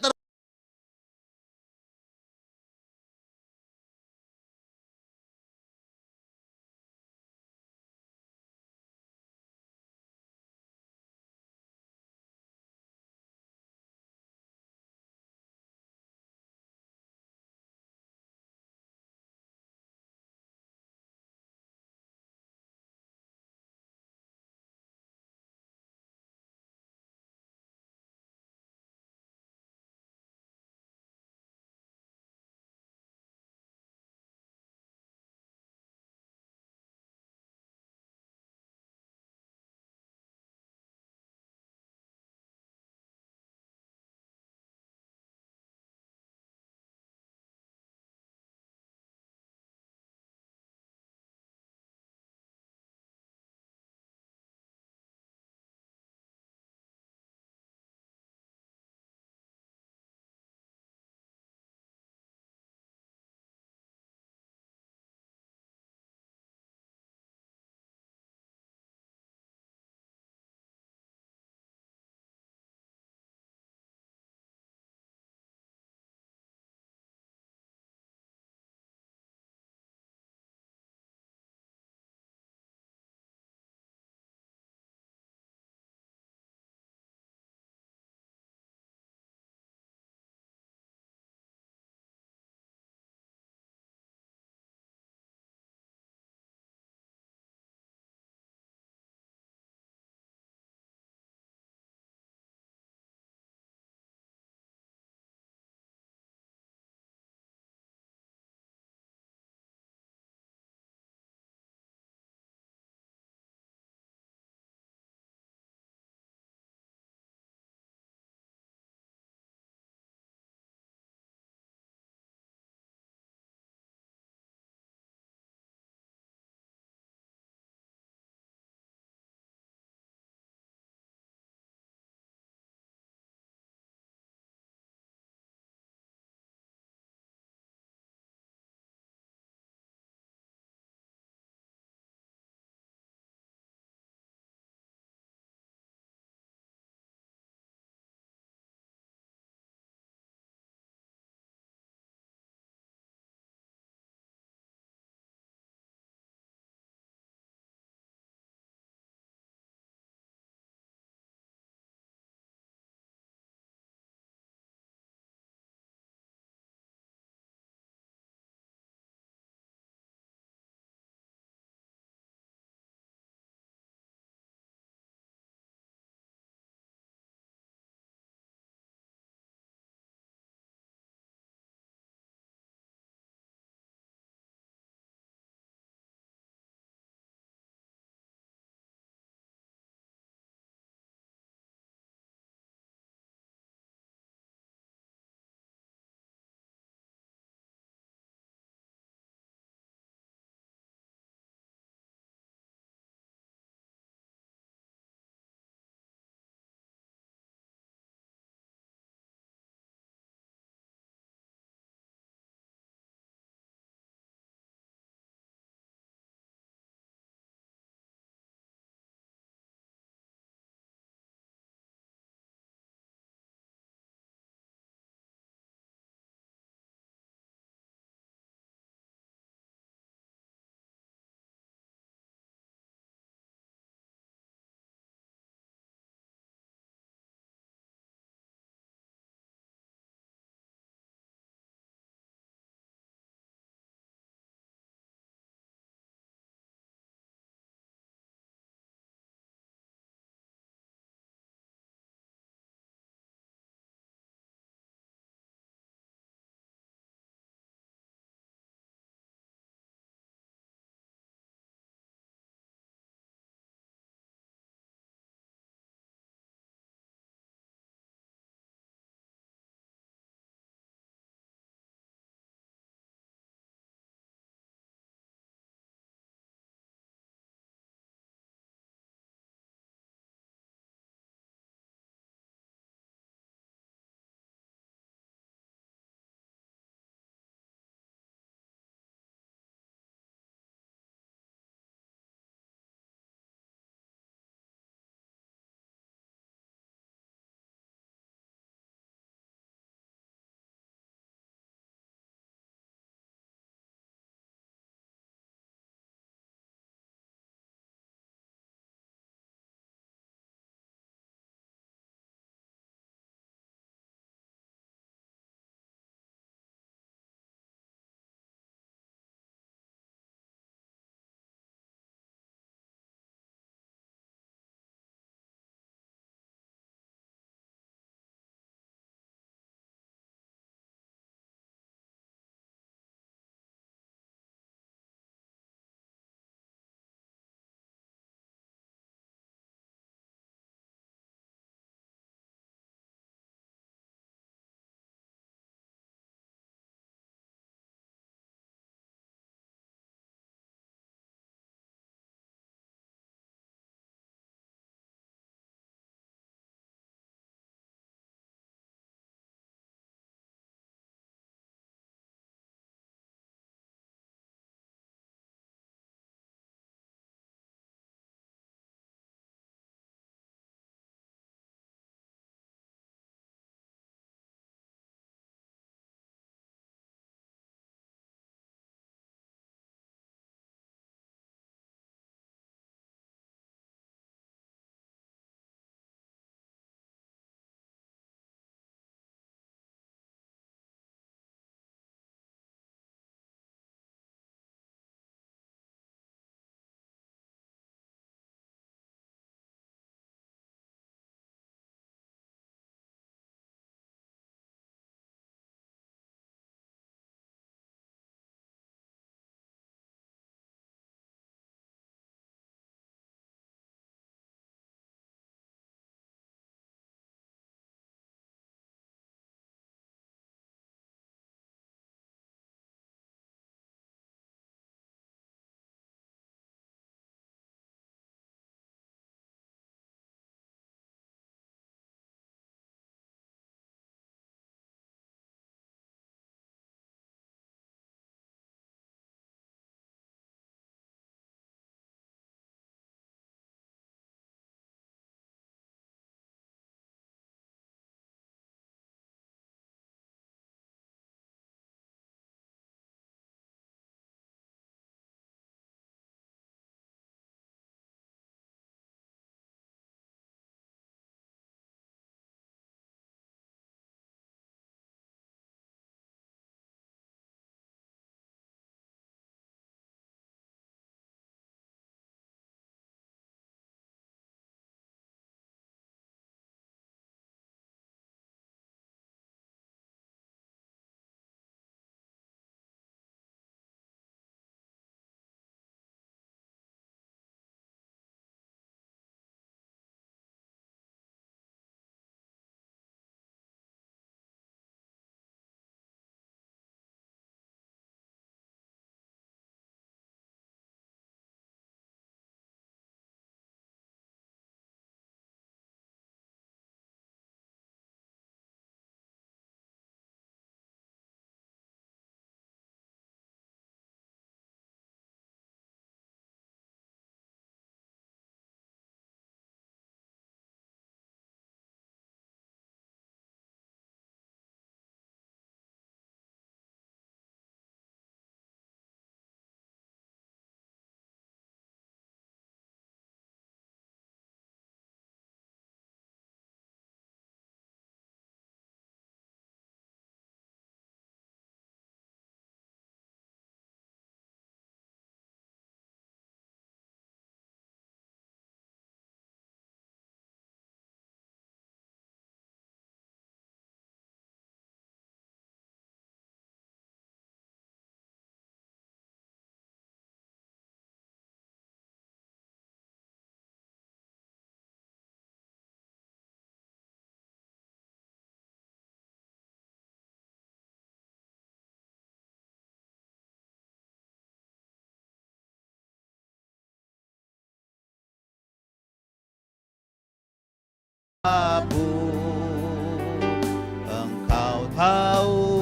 Engkau tahu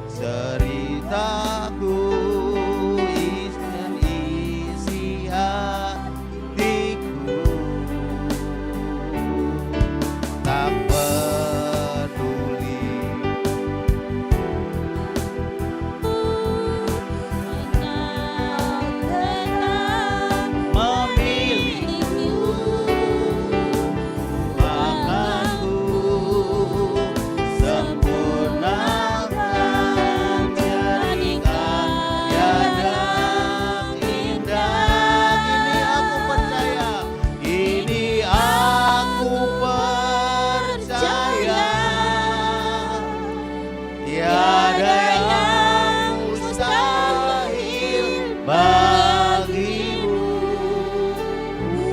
ceritaku, dan isi hatiku. Tak peduli memilihku, akanku sempurnakan, jadikan yang indah. Ini aku percaya, ini aku percaya, tiada yang mustahil bagimu.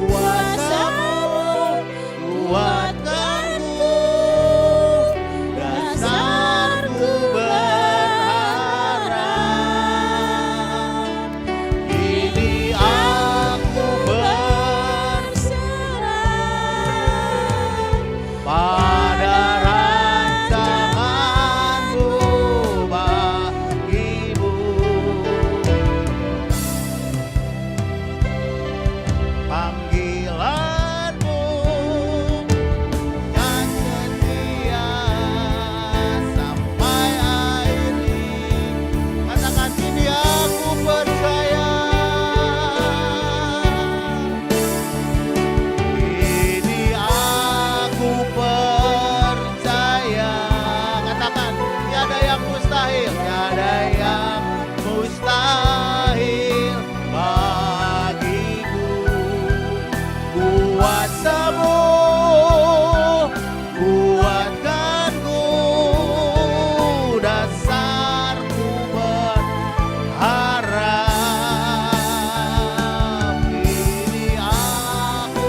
Kuasamu kuatkanku, dasarku berharap. Ini aku berserah pada rancanganmu bagimu. Panggilanmu yang setia sampai akhir. Katakan, ini aku percaya, ini aku percaya. Katakan, tiada yang mustahil, tiada yang mustahil bagimu. Kuasamu kuatkanku, dasarku berharap. Ini aku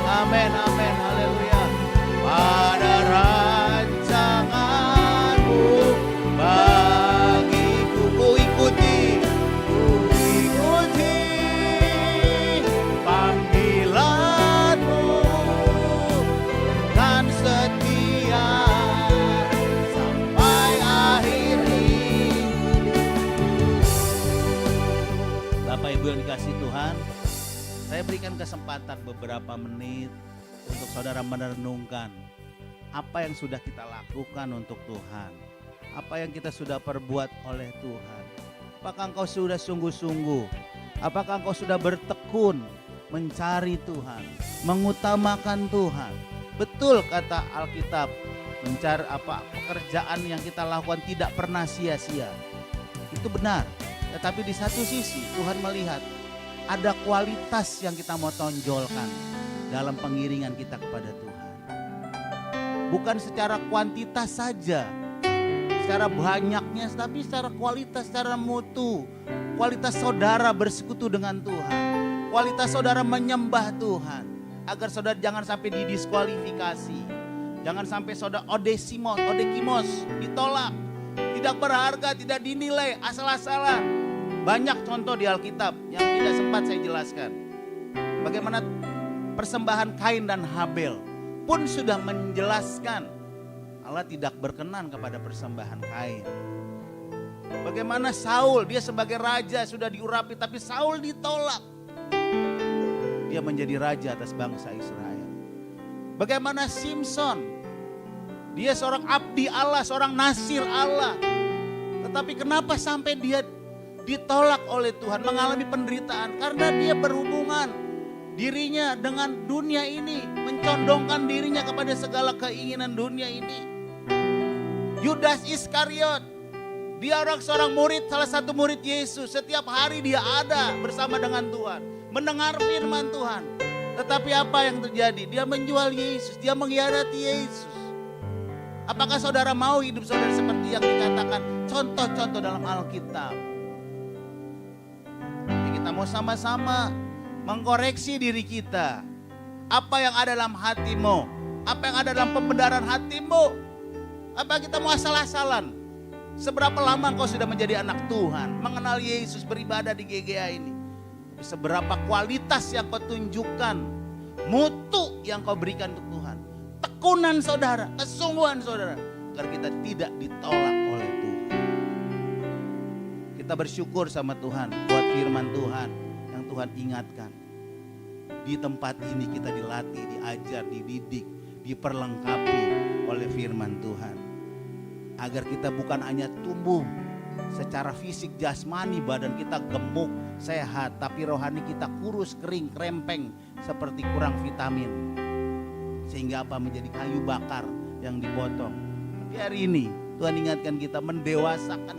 amin, amin, haleluya. Pada rancanganmu bagiku, ku ikuti panggilanmu dan setia sampai akhir hidup. Bapak Ibu yang dikasihi Tuhan, saya berikan kesempatan beberapa menit untuk saudara merenungkan apa yang sudah kita lakukan untuk Tuhan, apa yang kita sudah perbuat oleh Tuhan. Apakah engkau sudah sungguh-sungguh? Apakah engkau sudah bertekun mencari Tuhan, mengutamakan Tuhan? Betul kata Alkitab, mencari pekerjaan yang kita lakukan tidak pernah sia-sia. Itu benar. Tetapi di satu sisi Tuhan melihat ada kualitas yang kita mau tonjolkan dalam pengiringan kita kepada Tuhan. Bukan secara kuantitas saja, secara banyaknya, tapi secara kualitas, secara mutu. Kualitas saudara bersekutu dengan Tuhan, kualitas saudara menyembah Tuhan, agar saudara jangan sampai didiskualifikasi, jangan sampai saudara odekimos, ditolak, tidak berharga, tidak dinilai, asal-asalan. Banyak contoh di Alkitab yang tidak sempat saya jelaskan. Bagaimana persembahan Kain dan Habel pun sudah menjelaskan Allah tidak berkenan kepada persembahan Kain. Bagaimana Saul, dia sebagai raja sudah diurapi, tapi Saul ditolak. Dia menjadi raja atas bangsa Israel. Bagaimana Simson, dia seorang abdi Allah, seorang nasir Allah. Tetapi kenapa sampai dia ditolak oleh Tuhan, mengalami penderitaan? Karena dia berhubungan dirinya dengan dunia ini, mencondongkan dirinya kepada segala keinginan dunia ini. Yudas Iskariot, dia seorang murid, salah satu murid Yesus. Setiap hari dia ada bersama dengan Tuhan, mendengar firman Tuhan. Tetapi apa yang terjadi? Dia menjual Yesus, dia mengkhianati Yesus. Apakah saudara mau hidup saudara seperti yang dikatakan contoh-contoh dalam Alkitab? Kita mau sama-sama mengkoreksi diri kita. Apa yang ada dalam hatimu? Apa yang ada dalam pembenaran hatimu? Apa kita mau asal-asalan? Seberapa lama kau sudah menjadi anak Tuhan, mengenal Yesus, beribadah di GGA ini? seberapa kualitas yang kau tunjukkan, mutu yang kau berikan untuk Tuhan, tekunan saudara, kesungguhan saudara, agar kita tidak ditolak oleh Tuhan. Kita bersyukur sama Tuhan buat firman Tuhan yang Tuhan ingatkan. Di tempat ini kita dilatih, diajar, dididik, diperlengkapi oleh firman Tuhan. Agar kita bukan hanya tumbuh secara fisik jasmani, badan kita gemuk, sehat, tapi rohani kita kurus, kering, krempeng seperti kurang vitamin. Sehingga apa? Menjadi kayu bakar yang dipotong. Tapi hari ini Tuhan ingatkan kita, mendewasakan,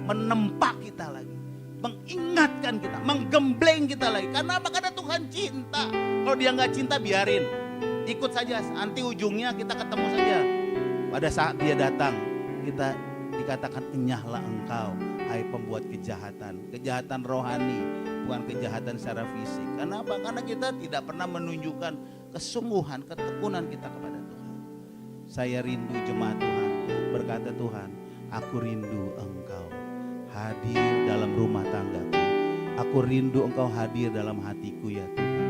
menempa kita lagi, mengingatkan kita, menggembleng kita lagi. Karena apa? Karena Tuhan cinta. Kalau dia nggak cinta, biarin, ikut saja. Nanti ujungnya kita ketemu saja. Pada saat dia datang, kita dikatakan, enyahlah engkau, hai pembuat kejahatan. Kejahatan rohani, bukan kejahatan secara fisik. Karena apa? Karena kita tidak pernah menunjukkan kesungguhan, ketekunan kita kepada Tuhan. Saya rindu jemaat Tuhan, berkata Tuhan, aku rindu engkau hadir dalam rumah tanggaku. Aku rindu engkau hadir dalam hatiku ya Tuhan.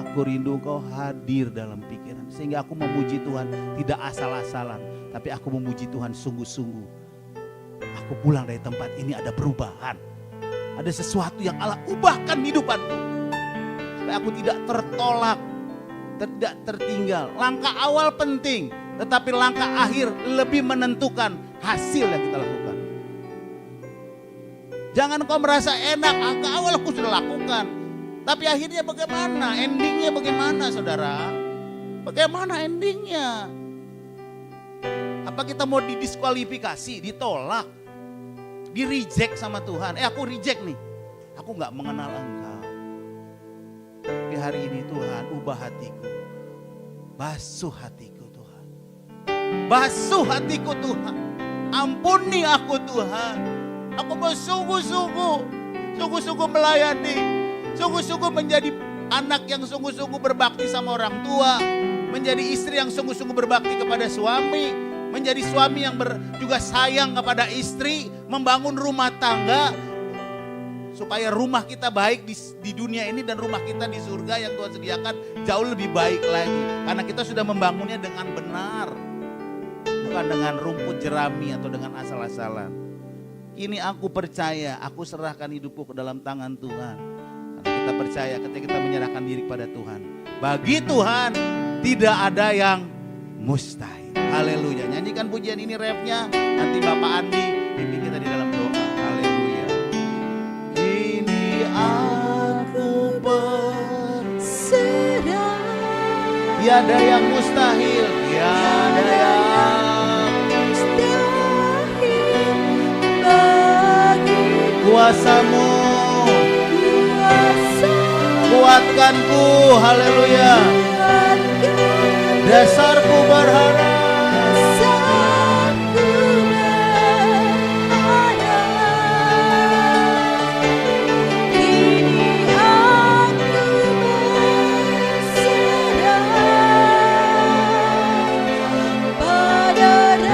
Aku rindu engkau hadir dalam pikiran. Sehingga aku memuji Tuhan tidak asal-asalan, tapi aku memuji Tuhan sungguh-sungguh. Aku pulang dari tempat ini ada perubahan. Ada sesuatu yang Allah ubahkan hidupanku. Supaya aku tidak tertolak, tidak tertinggal. Langkah awal penting, tetapi langkah akhir lebih menentukan hasil yang kita lakukan. Jangan kau merasa enak, langkah awal aku sudah lakukan. Tapi akhirnya bagaimana? Endingnya bagaimana saudara? Bagaimana endingnya? Apa kita mau didiskualifikasi, ditolak, di-reject sama Tuhan? Aku reject nih, aku gak mengenal engkau. Tapi hari ini Tuhan, ubah hatiku, basuh hatiku Tuhan. Basuh hatiku Tuhan, ampuni aku Tuhan. Aku mau sungguh-sungguh melayani, sungguh-sungguh menjadi anak yang sungguh-sungguh berbakti sama orang tua, menjadi istri yang sungguh-sungguh berbakti kepada suami, menjadi suami yang juga sayang kepada istri, membangun rumah tangga, supaya rumah kita baik di dunia ini dan rumah kita di surga yang Tuhan sediakan jauh lebih baik lagi. Karena kita sudah membangunnya dengan benar, bukan dengan rumput jerami atau dengan asal-asalan. Ini aku percaya, aku serahkan hidupku ke dalam tangan Tuhan. Karena kita percaya ketika kita menyerahkan diri kepada Tuhan, bagi Tuhan tidak ada yang mustahil. Haleluya. Nyanyikan pujian ini refnya, nanti Bapak Andi pimpin kita di dalam doa. Haleluya. Kini aku berserah, tiada yang mustahil, tiada yang kuasamu, kuatkanku, haleluya. Dasarku berharap, kini aku berserah pada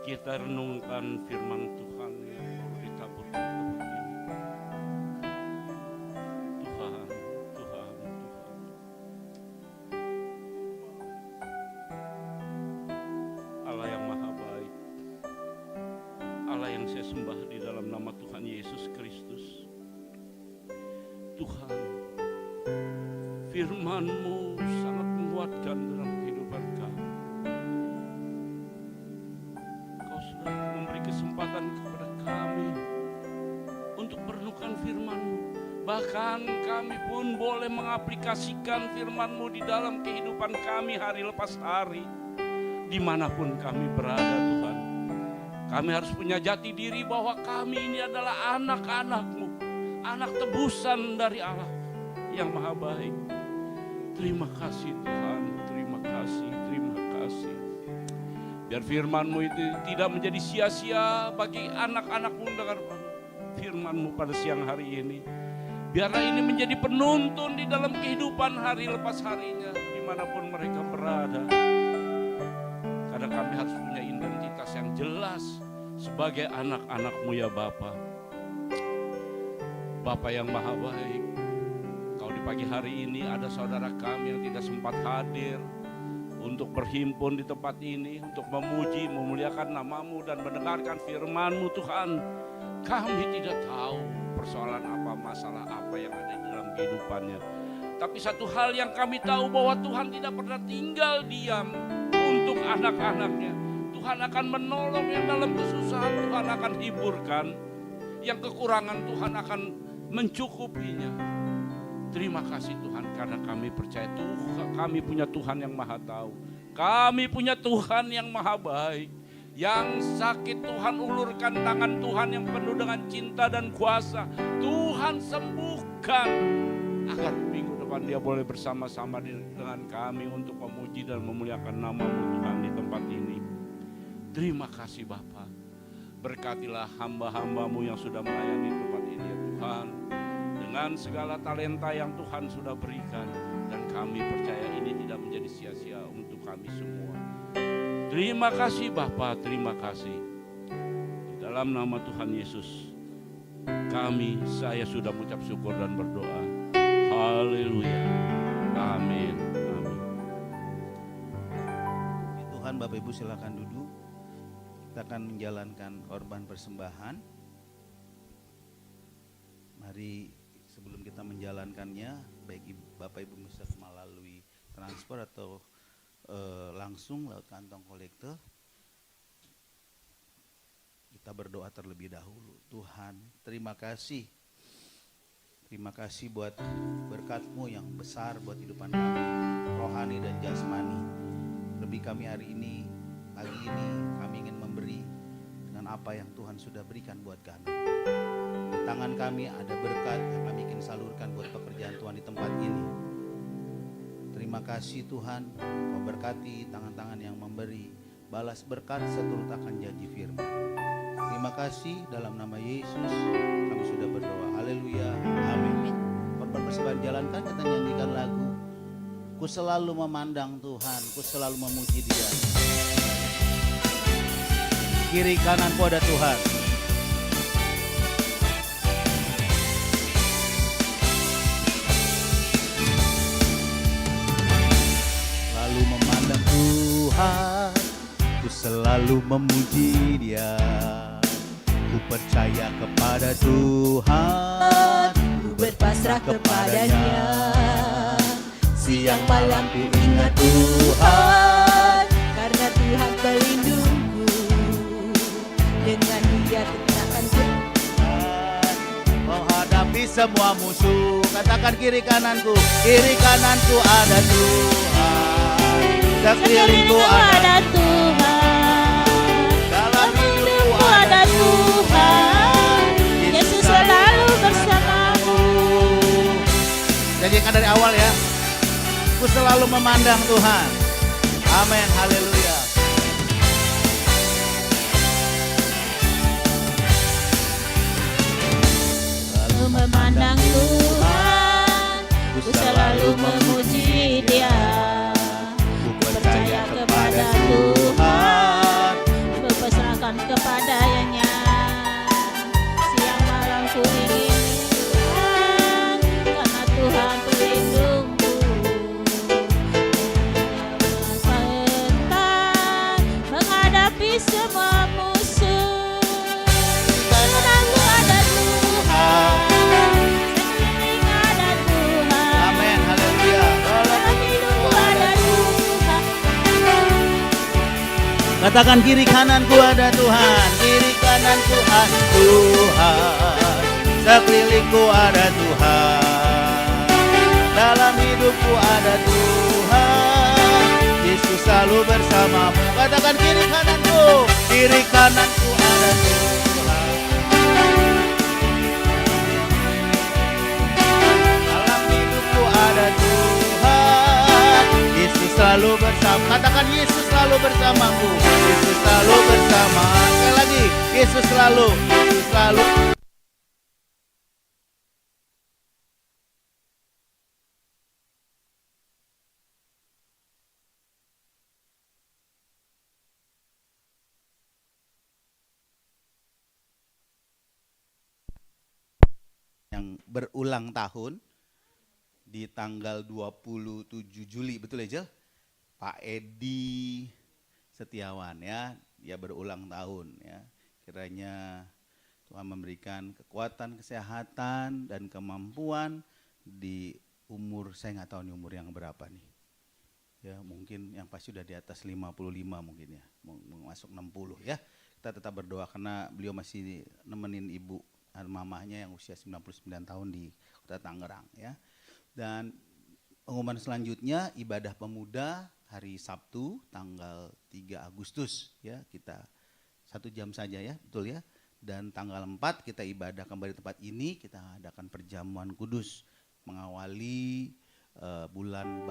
kita renungkan firman Tuhan yang baru ditaburkan kepada ini. Tuhan, Tuhan, Tuhan. Allah yang maha baik, Allah yang saya sembah di dalam nama Tuhan Yesus Kristus. Tuhan, firman-Mu sangat menguatkan dalam kehidupan kami. Kesempatan kepada kami untuk merenungkan firman-Mu. Bahkan kami pun boleh mengaplikasikan firman-Mu di dalam kehidupan kami hari lepas hari. Dimanapun kami berada Tuhan. Kami harus punya jati diri bahwa kami ini adalah anak-anak-Mu, anak tebusan dari Allah yang maha baik. Terima kasih Tuhan, terima kasih, terima kasih. Biar firman-Mu itu tidak menjadi sia-sia bagi anak-anak-Mu mendengar firman-Mu pada siang hari ini. Biarlah ini menjadi penuntun di dalam kehidupan hari lepas harinya, dimanapun mereka berada. Karena kami harus punya identitas yang jelas sebagai anak-anak-Mu ya Bapa. Bapa yang maha baik, Kau di pagi hari ini ada saudara kami yang tidak sempat hadir untuk berhimpun di tempat ini, untuk memuji, memuliakan nama-Mu dan mendengarkan firman-Mu Tuhan. Kami tidak tahu persoalan apa, masalah apa yang ada di dalam kehidupannya. Tapi satu hal yang kami tahu bahwa Tuhan tidak pernah tinggal diam untuk anak-anak-Nya. Tuhan akan menolong yang dalam kesusahan, Tuhan akan hiburkan. Yang kekurangan Tuhan akan mencukupinya. Terima kasih Tuhan karena kami percaya Tuhan, kami punya Tuhan yang maha tahu. Kami punya Tuhan yang maha baik. Yang sakit Tuhan ulurkan tangan Tuhan yang penuh dengan cinta dan kuasa. Tuhan sembuhkan agar minggu depan dia boleh bersama-sama dengan kami untuk memuji dan memuliakan nama-Mu Tuhan di tempat ini. Terima kasih Bapa. Berkatilah hamba-hamba-Mu yang sudah melayani tempat ini ya Tuhan. Dengan segala talenta yang Tuhan sudah berikan. Dan kami percaya ini tidak menjadi sia-sia untuk kami semua. Terima kasih Bapa, terima kasih. Di dalam nama Tuhan Yesus, saya sudah mengucap syukur dan berdoa. Haleluya. Amin. Amin. Tuhan, Bapak Ibu silakan duduk. Kita akan menjalankan korban persembahan. Mari sebelum kita menjalankannya, baik Bapak Ibu bisa melalui transfer atau langsung lewat kantong kolektor. Kita berdoa terlebih dahulu. Tuhan, terima kasih. Terima kasih buat berkat-Mu yang besar buat kehidupan kami, rohani dan jasmani. Lebih kami hari ini, pagi ini, kami ingin memberi dengan apa yang Tuhan sudah berikan buat kami. Di tangan kami ada berkat yang kami ingin salurkan buat pekerjaan Tuhan di tempat ini. Terima kasih Tuhan, Kau berkati tangan-tangan yang memberi, balas berkat seturut akan janji firman. Terima kasih dalam nama Yesus kami sudah berdoa. Haleluya. Amin. Korban persembahan jalankan, kita nyanyikan lagu Ku selalu memandang Tuhan, ku selalu memuji Dia. Kiri kananku ada Tuhan. Selalu memandang Tuhan, ku selalu memuji Dia. Ku percaya kepada Tuhan, Ku berpasrah kepadanya. Siang malam ku ingat Tuhan, karena Tuhan pelindungku. Dengan Dia akan menghadapi semua musuh. Katakan kiri kananku ada Tuhan. Sekelilingku ada Tuhan. dalam hidupku Ada Tuhan. Yesus selalu bersamamu. Janjikan dari awal ya. Ku selalu memandang Tuhan. Amin, haleluya. Selalu memandang Tuhan, ku selalu memuji Dia. Ku percaya kepada Tuhan. Ku berpasrahkan kepadanya. Siang malam ku ingin Tuhan, karena Tuhan pelindungku. Tentang menghadapi semua musuh. Menangku ada Tuhan, sekeliling ada Tuhan. Amin, haleluya. Dalam hidupku ada Tuhan. Katakan kiri kananku ada Tuhan, kiri kananku ada Tuhan, sekelilingku ada Tuhan, dalam hidupku ada Tuhan. Yesus selalu bersamamu. Katakan kiri kananku ada Tuhan. Dalam hidupku ada Tuhan. Yesus selalu bersama. Katakan Yesus selalu bersamaku. Yesus selalu bersama. Sekali lagi, Yesus selalu. Yang berulang tahun di tanggal 27 Juli, betul ya Jel? Pak Edi Setiawan ya, dia berulang tahun ya. Kiranya Tuhan memberikan kekuatan, kesehatan dan kemampuan di umur, saya nggak tahu nih umur yang berapa nih. Ya mungkin yang pasti udah di atas 55 mungkin ya, mau masuk 60 ya. Kita tetap berdoa karena beliau masih nemenin ibu mamahnya yang usia 99 tahun di Kota Tangerang ya. Dan pengumuman selanjutnya ibadah pemuda hari Sabtu tanggal 3 Agustus ya, kita 1 jam saja ya, betul ya. Dan tanggal 4 kita ibadah kembali tempat ini, kita adakan perjamuan kudus mengawali bulan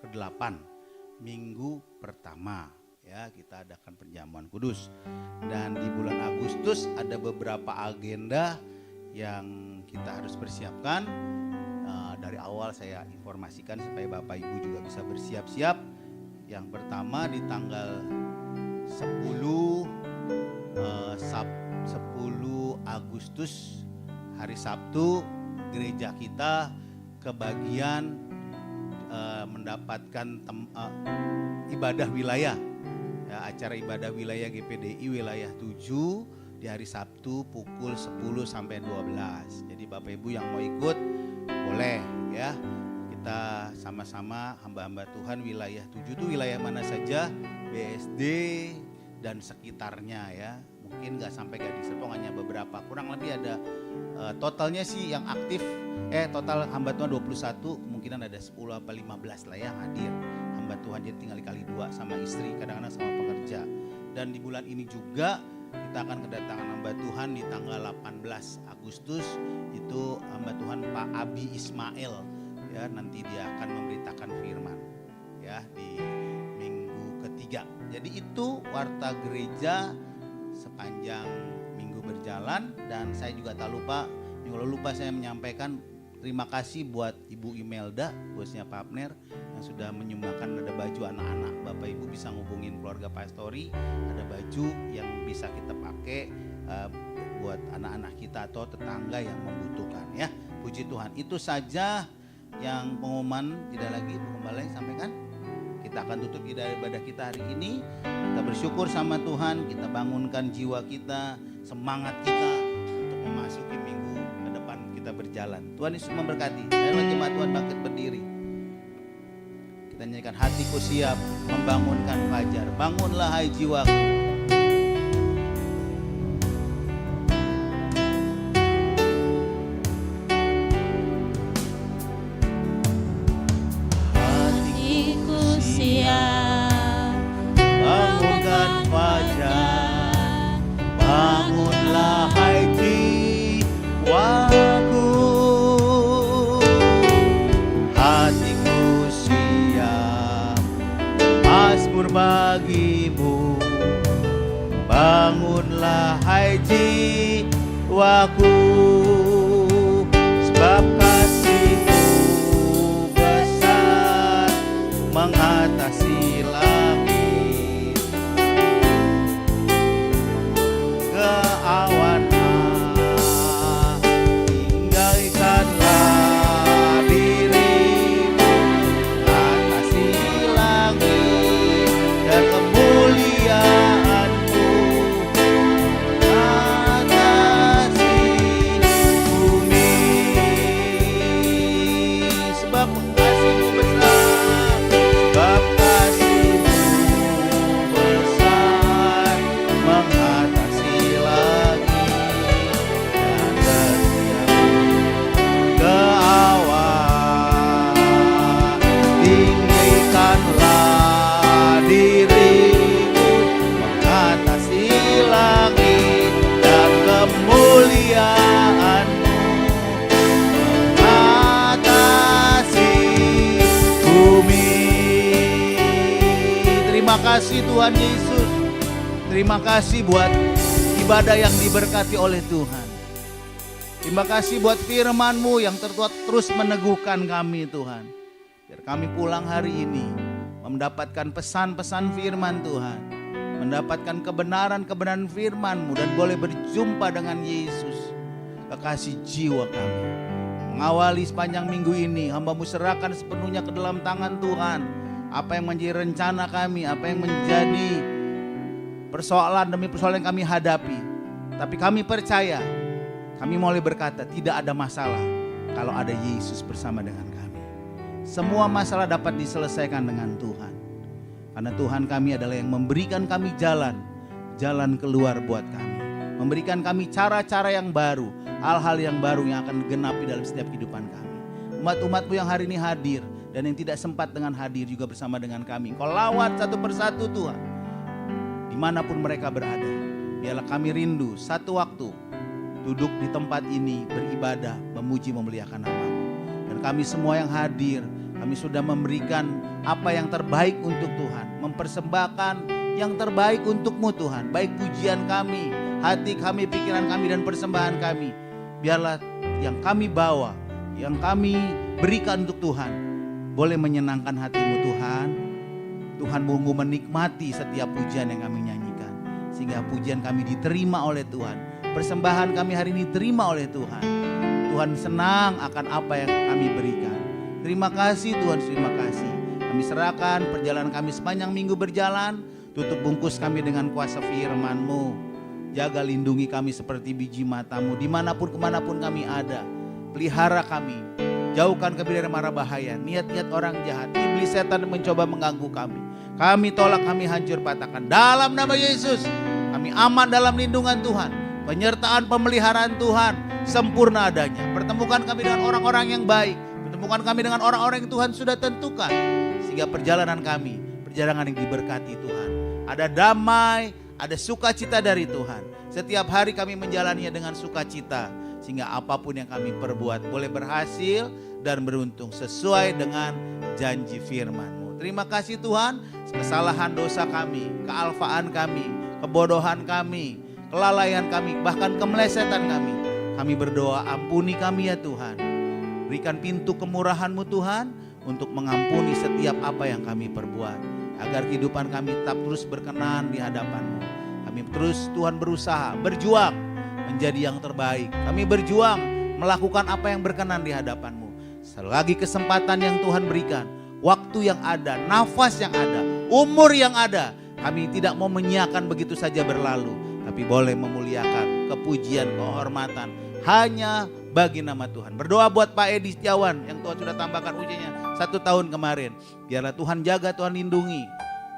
ke-8 minggu pertama ya, kita adakan perjamuan kudus. Dan di bulan Agustus ada beberapa agenda yang kita harus persiapkan. Dari awal saya informasikan supaya Bapak Ibu juga bisa bersiap-siap. Yang pertama di tanggal 10 Agustus hari Sabtu, gereja kita kebagian mendapatkan ibadah wilayah ya, acara ibadah wilayah GPDI wilayah 7 di hari Sabtu pukul 10 sampai 12. Jadi Bapak Ibu yang mau ikut boleh ya. Kita sama-sama hamba-hamba Tuhan wilayah 7 itu wilayah mana saja? BSD dan sekitarnya ya. Mungkin nggak sampai Gading Serpong, hanya beberapa. Kurang lebih ada totalnya sih yang aktif total hamba Tuhan 21, kemungkinan ada 10 apa 15 lah yang hadir. Hamba Tuhan jadi tinggal dikali 2 sama istri, kadang-kadang sama pekerja. Dan di bulan ini juga kita akan kedatangan hamba Tuhan di tanggal 18 Agustus, itu hamba Tuhan Pak Abi Ismail ya, nanti dia akan memberitakan firman ya di minggu ketiga. Jadi itu warta gereja sepanjang minggu berjalan. Dan saya juga tak lupa, minggu lalu lupa saya menyampaikan terima kasih buat Ibu Imelda, bosnya Pak Abner, yang sudah menyumbangkan ada baju anak-anak. Bapak Ibu bisa ngubungin keluarga Pastori, ada baju yang bisa kita pakai buat anak-anak kita atau tetangga yang membutuhkan ya. Puji Tuhan. Itu saja yang pengumuman, tidak lagi kembali sampaikan. Kita akan tutup ibadah kita hari ini. Kita bersyukur sama Tuhan, kita bangunkan jiwa kita, semangat kita untuk memasuki minggu ke depan kita berjalan. Tuhan Yesus memberkati. Dan jemaat Tuhan bangkit berdiri. Kita nyanyikan hatiku siap membangunkan fajar. Bangunlah hai jiwaku. Bagimu, bangunlah hai jiwaku, sebab kasih-Mu besar mengatasi langit. Ke awan tinggalkanlah dirimu, mengatasi langit dan kemuliaan-Mu mengatasi Terima kasih Tuhan Yesus. Terima kasih buat ibadah yang diberkati oleh Tuhan. Terima kasih buat firman-Mu yang terus meneguhkan kami Tuhan. Biar kami pulang hari ini mendapatkan pesan-pesan firman Tuhan. Mendapatkan kebenaran-kebenaran firman-Mu dan boleh berjumpa dengan Yesus. Kekasih jiwa kami. Mengawali sepanjang minggu ini, hamba-Mu serahkan sepenuhnya ke dalam tangan Tuhan. Apa yang menjadi rencana kami, apa yang menjadi persoalan demi persoalan yang kami hadapi. Tapi kami percaya, kami mulai berkata tidak ada masalah kalau ada Yesus bersama dengan kami. Semua masalah dapat diselesaikan dengan Tuhan. Karena Tuhan kami adalah yang memberikan kami jalan keluar buat kami. Memberikan kami cara-cara yang baru, hal-hal yang baru yang akan genapi dalam setiap kehidupan kami. Umat-umat-Mu yang hari ini hadir dan yang tidak sempat dengan hadir juga bersama dengan kami. Kau lawat satu persatu Tuhan, dimanapun mereka berada. Biarlah kami rindu satu waktu duduk di tempat ini beribadah, memuji, memuliakan nama-Mu. Dan kami semua yang hadir, kami sudah memberikan apa yang terbaik untuk Tuhan. Mempersembahkan yang terbaik untuk-Mu Tuhan. Baik pujian kami, hati kami, pikiran kami, dan persembahan kami. Biarlah yang kami bawa, yang kami berikan untuk Tuhan, boleh menyenangkan hati-Mu Tuhan. Tuhan mau menikmati setiap pujian yang kami nyanyikan. Sehingga pujian kami diterima oleh Tuhan. Persembahan kami hari ini diterima oleh Tuhan. Tuhan senang akan apa yang kami berikan. Terima kasih Tuhan, terima kasih. Kami serahkan perjalanan kami sepanjang minggu berjalan. Tutup bungkus kami dengan kuasa firman-Mu. Jaga lindungi kami seperti biji mata-Mu. Dimanapun kemanapun kami ada. Pelihara kami. Jauhkan kami dari mara bahaya. Niat-niat orang jahat. Iblis setan mencoba mengganggu kami. Kami tolak, kami hancur patahkan. Dalam nama Yesus. Kami aman dalam lindungan Tuhan. Penyertaan pemeliharaan Tuhan sempurna adanya. Pertemukan kami dengan orang-orang yang baik. Pertemukan kami dengan orang-orang yang Tuhan sudah tentukan. Sehingga perjalanan kami, perjalanan yang diberkati Tuhan. Ada damai, ada sukacita dari Tuhan. Setiap hari kami menjalaninya dengan sukacita. Sehingga apapun yang kami perbuat boleh berhasil dan beruntung sesuai dengan janji firman-Mu. Terima kasih Tuhan, kesalahan dosa kami, kealfaan kami, kebodohan kami, kelalaian kami, bahkan kemelesetan kami. Kami berdoa ampuni kami ya Tuhan. Berikan pintu kemurahan-Mu Tuhan untuk mengampuni setiap apa yang kami perbuat. Agar kehidupan kami tetap terus berkenan di hadapan-Mu. Kami terus Tuhan berusaha, berjuang menjadi yang terbaik. Kami berjuang melakukan apa yang berkenan di hadapan-Mu. Selagi kesempatan yang Tuhan berikan, waktu yang ada, nafas yang ada, umur yang ada, kami tidak mau menyiakan begitu saja berlalu. Tapi boleh memuliakan kepujian, kehormatan hanya bagi nama Tuhan. Berdoa buat Pak Edi Setiawan yang Tuhan sudah tambahkan usianya 1 tahun kemarin. Biarlah Tuhan jaga, Tuhan lindungi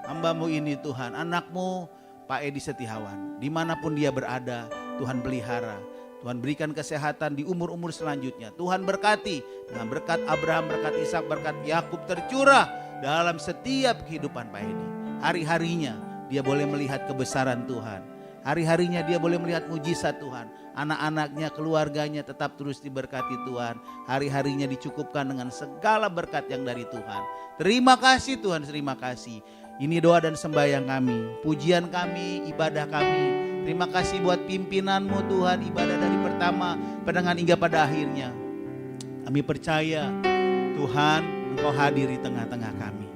hamba-Mu ini Tuhan, anak-Mu Pak Edi Setiawan. Dimanapun dia berada, Tuhan pelihara. Tuhan berikan kesehatan di umur-umur selanjutnya. Tuhan berkati dengan berkat Abraham, berkat Ishak, berkat Yakub tercurah dalam setiap kehidupan Pak Edi. Hari-harinya dia boleh melihat kebesaran Tuhan. Hari-harinya dia boleh melihat mujizat Tuhan. Anak-anaknya, keluarganya tetap terus diberkati Tuhan. Hari-harinya dicukupkan dengan segala berkat yang dari Tuhan. Terima kasih Tuhan, terima kasih. Ini doa dan sembahyang kami, pujian kami, ibadah kami. Terima kasih buat pimpinan-Mu Tuhan, ibadah dari pertama pendengar hingga pada akhirnya. Kami percaya Tuhan Engkau hadir di tengah-tengah kami.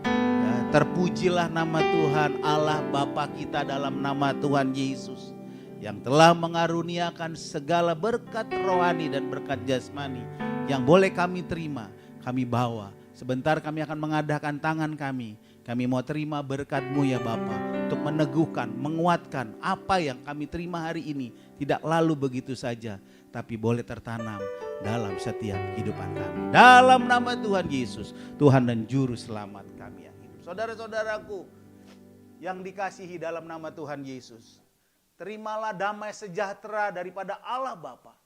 Ya, terpujilah nama Tuhan Allah Bapa kita dalam nama Tuhan Yesus. Yang telah mengaruniakan segala berkat rohani dan berkat jasmani. Yang boleh kami terima, kami bawa. Sebentar kami akan mengadahkan tangan kami. Kami mau terima berkat-Mu ya Bapa, untuk meneguhkan, menguatkan apa yang kami terima hari ini. Tidak lalu begitu saja, tapi boleh tertanam dalam setiap kehidupan kami. Dalam nama Tuhan Yesus, Tuhan dan Juru Selamat kami yang hidup. Saudara-saudaraku yang dikasihi dalam nama Tuhan Yesus, terimalah damai sejahtera daripada Allah Bapa.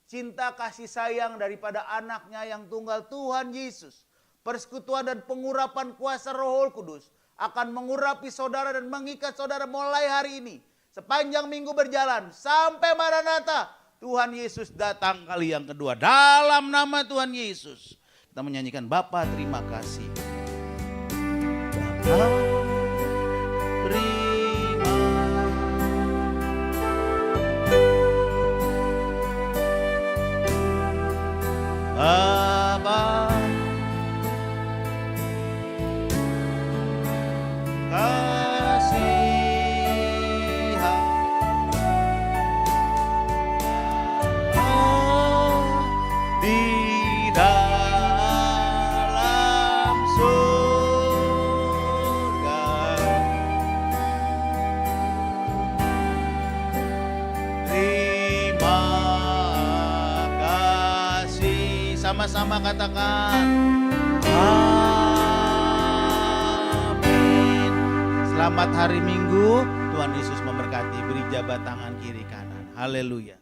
Cinta kasih sayang daripada anaknya yang tunggal Tuhan Yesus. Persekutuan dan pengurapan kuasa Roh Kudus akan mengurapi saudara dan mengikat saudara mulai hari ini. Sepanjang minggu berjalan sampai Maranatha. Tuhan Yesus datang kali yang kedua. Dalam nama Tuhan Yesus. Kita menyanyikan Bapa terima kasih. Bapa Sama-sama katakan amin. Selamat hari Minggu. Tuhan Yesus memberkati. Beri jabat tangan kiri kanan. Haleluya.